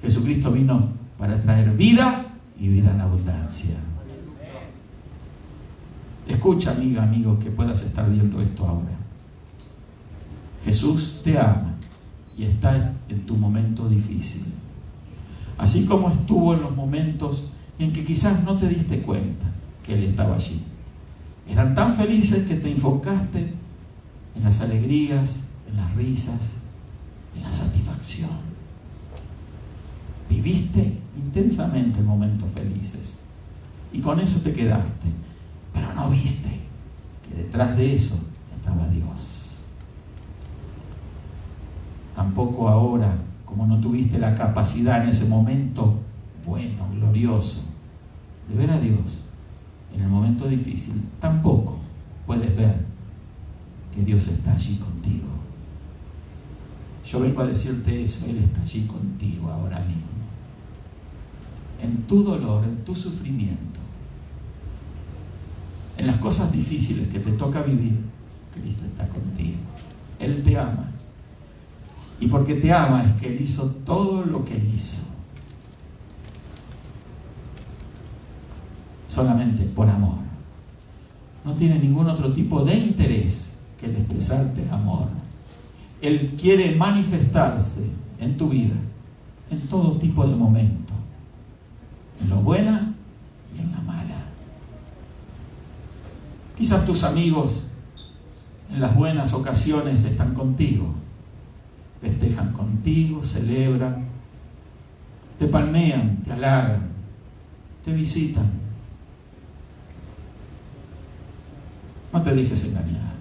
Jesucristo vino para traer vida y vida en abundancia. Escucha, amiga, amigo, que puedas estar viendo esto ahora. Jesús te ama y está en tu momento difícil. Así como estuvo en los momentos en que quizás no te diste cuenta que Él estaba allí. Eran tan felices que te enfocaste en las alegrías, en las risas, en la satisfacción. Viviste intensamente momentos felices y con eso te quedaste, pero no viste que detrás de eso estaba Dios. Tampoco ahora, como no tuviste la capacidad en ese momento bueno, glorioso, de ver a Dios en el momento difícil, tampoco puedes ver que Dios está allí contigo. Yo vengo a decirte eso, Él está allí contigo ahora mismo. En tu dolor, en tu sufrimiento, en las cosas difíciles que te toca vivir, Cristo está contigo. Él te ama. Y porque te ama es que Él hizo todo lo que hizo. Solamente por amor. No tiene ningún otro tipo de interés que el expresarte amor. Él quiere manifestarse en tu vida, en todo tipo de momentos, en lo buena y en la mala. Quizás tus amigos en las buenas ocasiones están contigo, festejan contigo, celebran, te palmean, te halagan, te visitan. No te dejes engañar.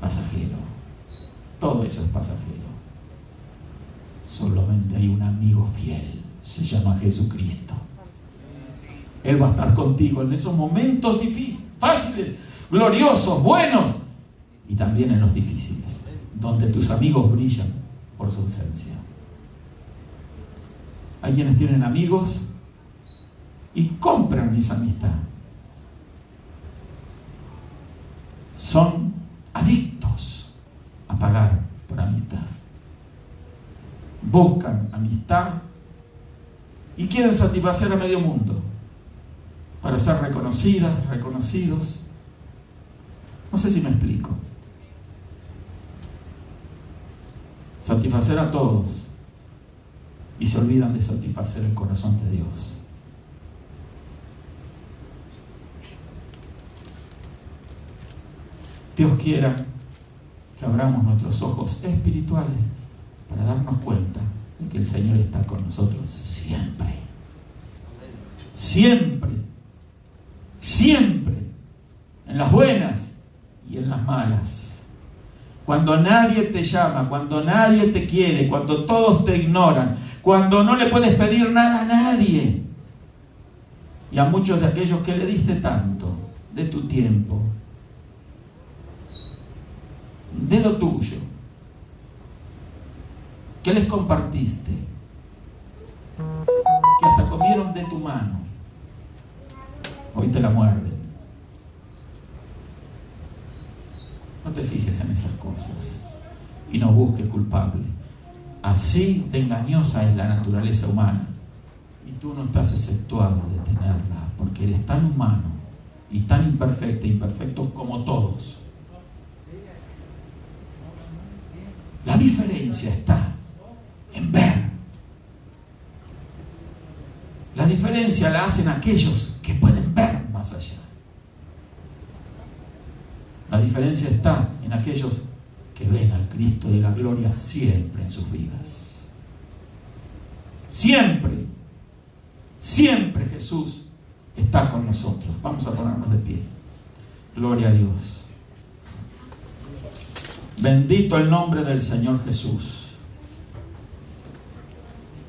Pasajero. Todo eso es pasajero. Solamente hay un amigo fiel. Se llama Jesucristo. Él va a estar contigo en esos momentos difíciles, fáciles, gloriosos, buenos. Y también en los difíciles, donde tus amigos brillan por su ausencia. Hay quienes tienen amigos y compran esa amistad. Son adictos a pagar por amistad. Buscan amistad y quieren satisfacer a medio mundo para ser reconocidas, reconocidos. No sé si me explico. Satisfacer a todos y se olvidan de satisfacer el corazón de Dios. Dios quiera que abramos nuestros ojos espirituales para darnos cuenta de que el Señor está con nosotros siempre. Siempre. Siempre. En las buenas y en las malas. Cuando nadie te llama, cuando nadie te quiere, cuando todos te ignoran, cuando no le puedes pedir nada a nadie. Y a muchos de aquellos que le diste tanto, de tu tiempo, de lo tuyo, que les compartiste, que hasta comieron de tu mano, hoy te la muerden. No te fijes en esas cosas y no busques culpable. Así de engañosa es la naturaleza humana y tú no estás exceptuado de tenerla, porque eres tan humano y tan imperfecto como todos. La diferencia está en ver. La diferencia la hacen aquellos que pueden ver más allá. La diferencia está en aquellos que ven al Cristo de la gloria siempre en sus vidas. Siempre, siempre Jesús está con nosotros. Vamos a ponernos de pie. Gloria a Dios. Bendito el nombre del Señor Jesús.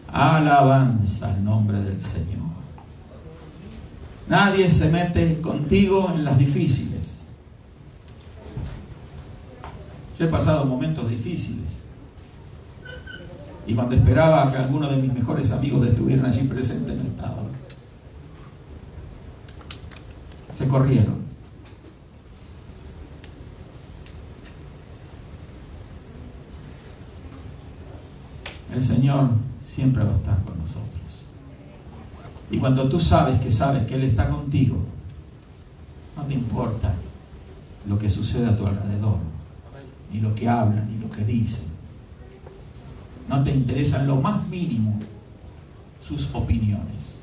Alabanza al nombre del Señor. Nadie se mete contigo en las difíciles. Yo he pasado momentos difíciles. Y cuando esperaba que alguno de mis mejores amigos estuvieran allí presentes, no estaban. Se corrieron. El Señor siempre va a estar con nosotros. Y cuando tú sabes que Él está contigo, no te importa lo que sucede a tu alrededor, ni lo que hablan, ni lo que dicen. No te interesa en lo más mínimo sus opiniones.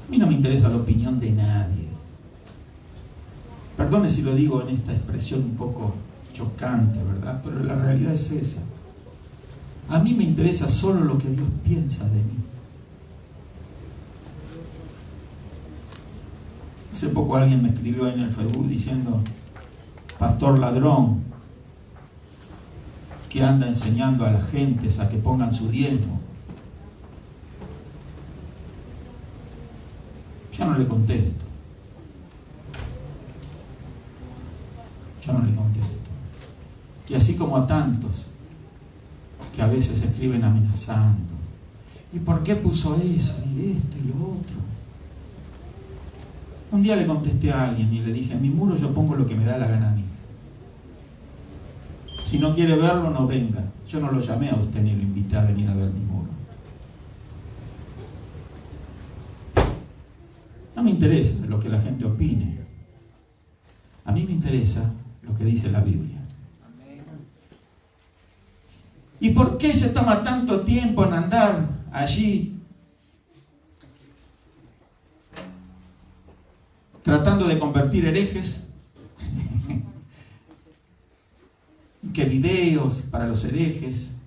A mí no me interesa la opinión de nadie. Perdone si lo digo en esta expresión un poco chocante, ¿verdad? Pero la realidad es esa. A mí me interesa solo lo que Dios piensa de mí. Hace poco alguien me escribió en el Facebook diciendo: pastor ladrón, que anda enseñando a las gentes a que pongan su diezmo. Yo no le contesto. Yo no le contesto. Y así como a tantos que a veces escriben amenazando. ¿Y por qué puso eso? Y esto y lo otro. Un día le contesté a alguien y le dije: en mi muro yo pongo lo que me da la gana a mí. Si no quiere verlo, no venga. Yo no lo llamé a usted ni lo invité a venir a ver mi muro. No me interesa lo que la gente opine. A mí me interesa lo que dice la Biblia. ¿Y por qué se toma tanto tiempo en andar allí tratando de convertir herejes? ¿Qué videos para los herejes?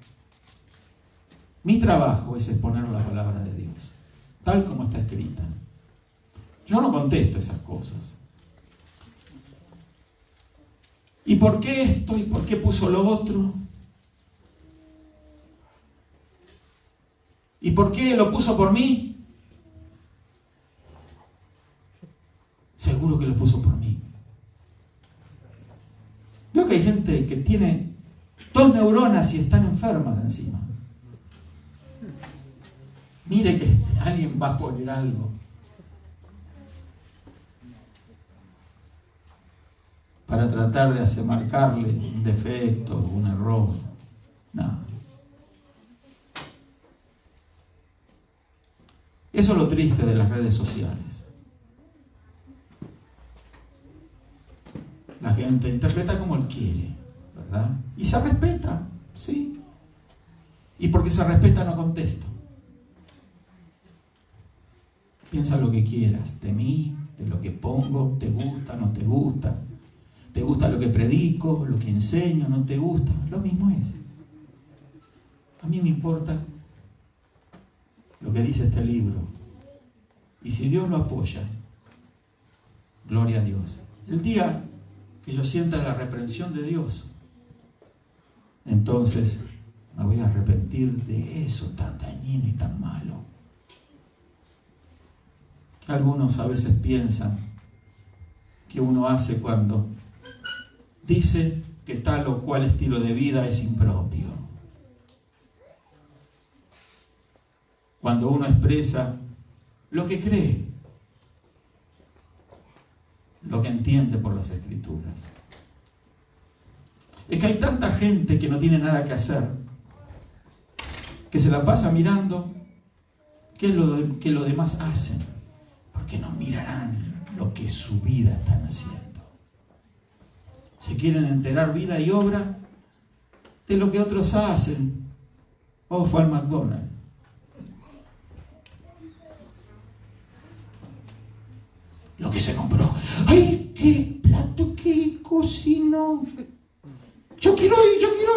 Mi trabajo es exponer la palabra de Dios, tal como está escrita. Yo no contesto esas cosas. ¿Y por qué esto? ¿Y por qué puso lo otro? ¿Y por qué lo puso por mí? Seguro que lo puso por mí. Veo que hay gente que tiene 2 neuronas y están enfermas encima. Mire que alguien va a poner algo. Para tratar de hacer marcarle un defecto, un error. No. Eso es lo triste de las redes sociales. La gente interpreta como él quiere, ¿verdad? Y se respeta, sí. Y porque se respeta no contesto. Piensa lo que quieras de mí, de lo que pongo, te gusta, no te gusta. Te gusta lo que predico, lo que enseño, no te gusta. Lo mismo es. A mí me importa lo que dice este libro. Y si Dios lo apoya, gloria a Dios. El día que yo sienta la reprensión de Dios, entonces me voy a arrepentir de eso tan dañino y tan malo. Que algunos a veces piensan que uno hace cuando dice que tal o cual estilo de vida es impropio. Cuando uno expresa lo que cree, lo que entiende por las Escrituras. Es que hay tanta gente que no tiene nada que hacer, que se la pasa mirando qué es lo que los demás hacen, porque no mirarán lo que su vida están haciendo. Se quieren enterar vida y obra de lo que otros hacen. Oh, fue al McDonald's. lo que se compró. ¡Ay, qué plato que cocinó! Yo quiero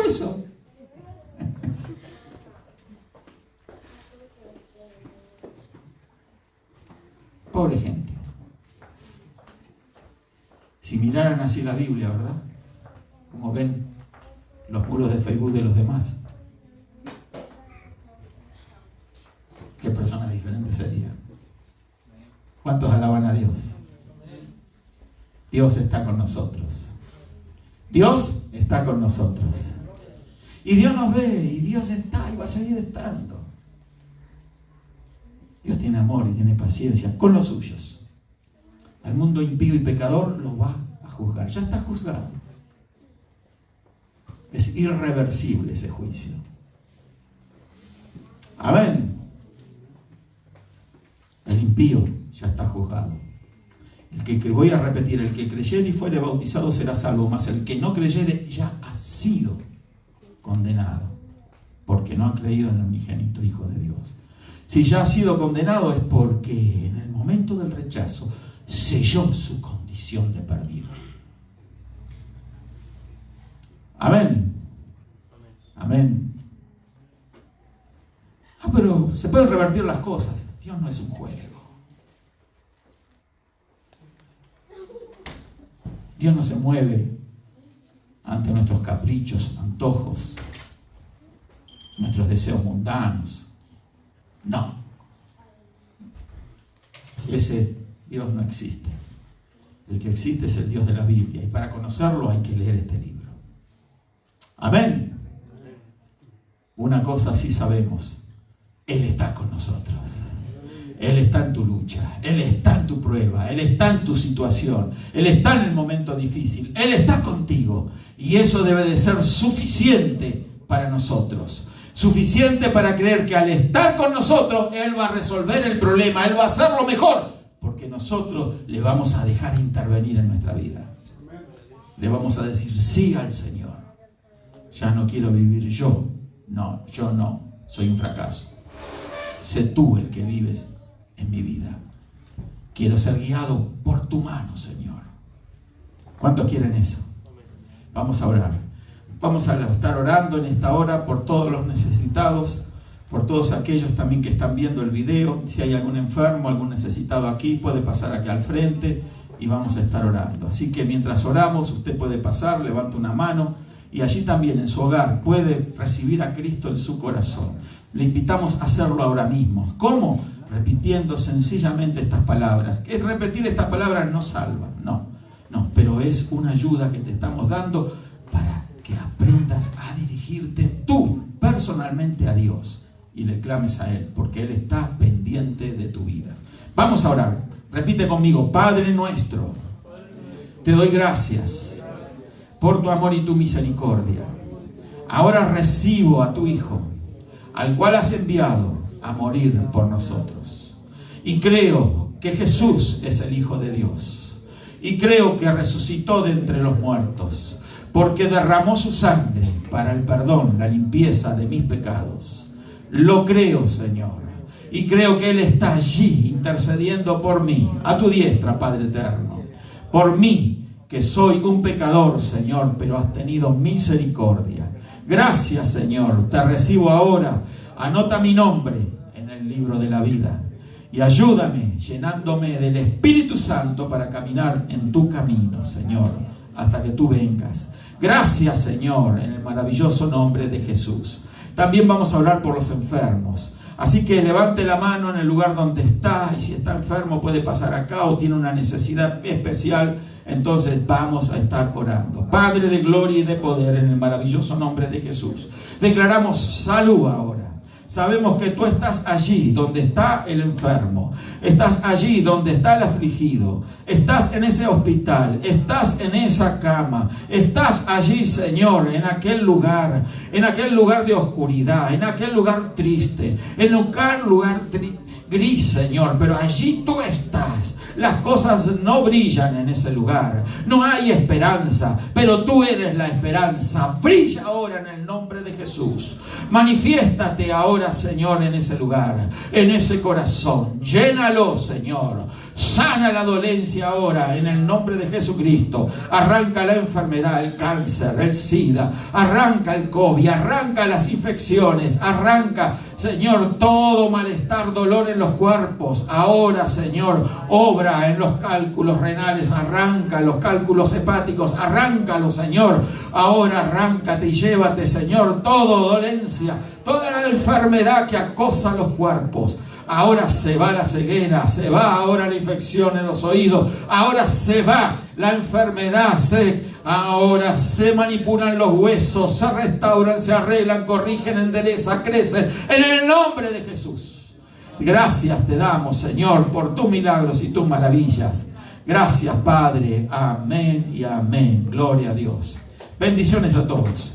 eso. Pobre gente. Si miraran así la Biblia, ¿verdad? Como ven los muros de Facebook de los demás, ¿qué personas diferentes serían? ¿Cuántos alaban a Dios? Dios está con nosotros. Dios está con nosotros. Y Dios nos ve, y Dios está, y va a seguir estando. Dios tiene amor y tiene paciencia con los suyos. Al mundo impío y pecador lo va a juzgar. Ya está juzgado. Es irreversible ese juicio. Amén. El impío ya está juzgado. Voy a repetir, el que creyere y fuere bautizado será salvo, mas el que no creyere ya ha sido condenado, porque no ha creído en el unigénito Hijo de Dios. Si ya ha sido condenado es porque en el momento del rechazo selló su condición de perdido. Amén. Amén. Pero se pueden revertir las cosas. Dios no es un juego. Dios no se mueve ante nuestros caprichos, antojos, nuestros deseos mundanos. No. Ese Dios no existe. El que existe es el Dios de la Biblia. Y para conocerlo hay que leer este libro. Amén. Una cosa sí sabemos. Él está con nosotros. Él está en tu lucha, Él está en tu prueba, Él está en tu situación, Él está en el momento difícil, Él está contigo. Y eso debe de ser suficiente para nosotros. Suficiente para creer que al estar con nosotros, Él va a resolver el problema, Él va a hacerlo mejor. Porque nosotros le vamos a dejar intervenir en nuestra vida. Le vamos a decir sí al Señor. Ya no quiero vivir yo. No, yo no. Soy un fracaso. Sé tú el que vives en mi vida. Quiero ser guiado por tu mano, Señor. ¿Cuántos quieren eso? Vamos a orar. Vamos a estar orando en esta hora por todos los necesitados, por todos aquellos también que están viendo el video. Si hay algún enfermo, algún necesitado aquí, puede pasar aquí al frente y vamos a estar orando. Así que mientras oramos, usted puede pasar, levanta una mano y allí también en su hogar puede recibir a Cristo en su corazón. Le invitamos a hacerlo ahora mismo. ¿Cómo? Repitiendo sencillamente estas palabras. Que repetir estas palabras no salva, no, pero es una ayuda que te estamos dando para que aprendas a dirigirte tú personalmente a Dios y le clames a Él, porque Él está pendiente de tu vida. Vamos a orar. Repite conmigo: Padre nuestro, te doy gracias por tu amor y tu misericordia. Ahora recibo a tu Hijo, al cual has enviado a morir por nosotros. Y creo que Jesús es el Hijo de Dios. Y creo que resucitó de entre los muertos, porque derramó su sangre para el perdón, la limpieza de mis pecados. Lo creo, Señor. Y creo que Él está allí intercediendo por mí, a tu diestra, Padre eterno. Por mí, que soy un pecador, Señor, pero has tenido misericordia. Gracias, Señor. Te recibo ahora. Anota mi nombre en el libro de la vida. Y ayúdame llenándome del Espíritu Santo para caminar en tu camino, Señor, hasta que tú vengas. Gracias, Señor, en el maravilloso nombre de Jesús. También vamos a orar por los enfermos. Así que levante la mano en el lugar donde está, y si está enfermo puede pasar acá o tiene una necesidad especial, entonces vamos a estar orando. Padre de gloria y de poder, en el maravilloso nombre de Jesús, declaramos salud ahora. Sabemos que tú estás allí donde está el enfermo, estás allí donde está el afligido, estás en ese hospital, estás en esa cama, estás allí, Señor, en aquel lugar de oscuridad, en aquel lugar triste, en un lugar gris, Señor, pero allí tú estás. Las cosas no brillan en ese lugar, no hay esperanza, pero tú eres la esperanza. Brilla ahora en el nombre de Jesús. Manifiéstate ahora, Señor, en ese lugar, en ese corazón. Llénalo, Señor. Sana la dolencia ahora en el nombre de Jesucristo. Arranca la enfermedad, el cáncer, el SIDA. Arranca el COVID, arranca las infecciones. Arranca, Señor, todo malestar, dolor en los cuerpos. Ahora, Señor, obra en los cálculos renales. Arranca los cálculos hepáticos. Arráncalo, Señor. Ahora arráncate y llévate, Señor, toda dolencia, toda la enfermedad que acosa los cuerpos. Ahora se va la ceguera, se va ahora la infección en los oídos, ahora se va la enfermedad, ahora se manipulan los huesos, se restauran, se arreglan, corrigen, enderezan, crecen en el nombre de Jesús. Gracias te damos, Señor, por tus milagros y tus maravillas. Gracias, Padre. Amén y amén. Gloria a Dios. Bendiciones a todos.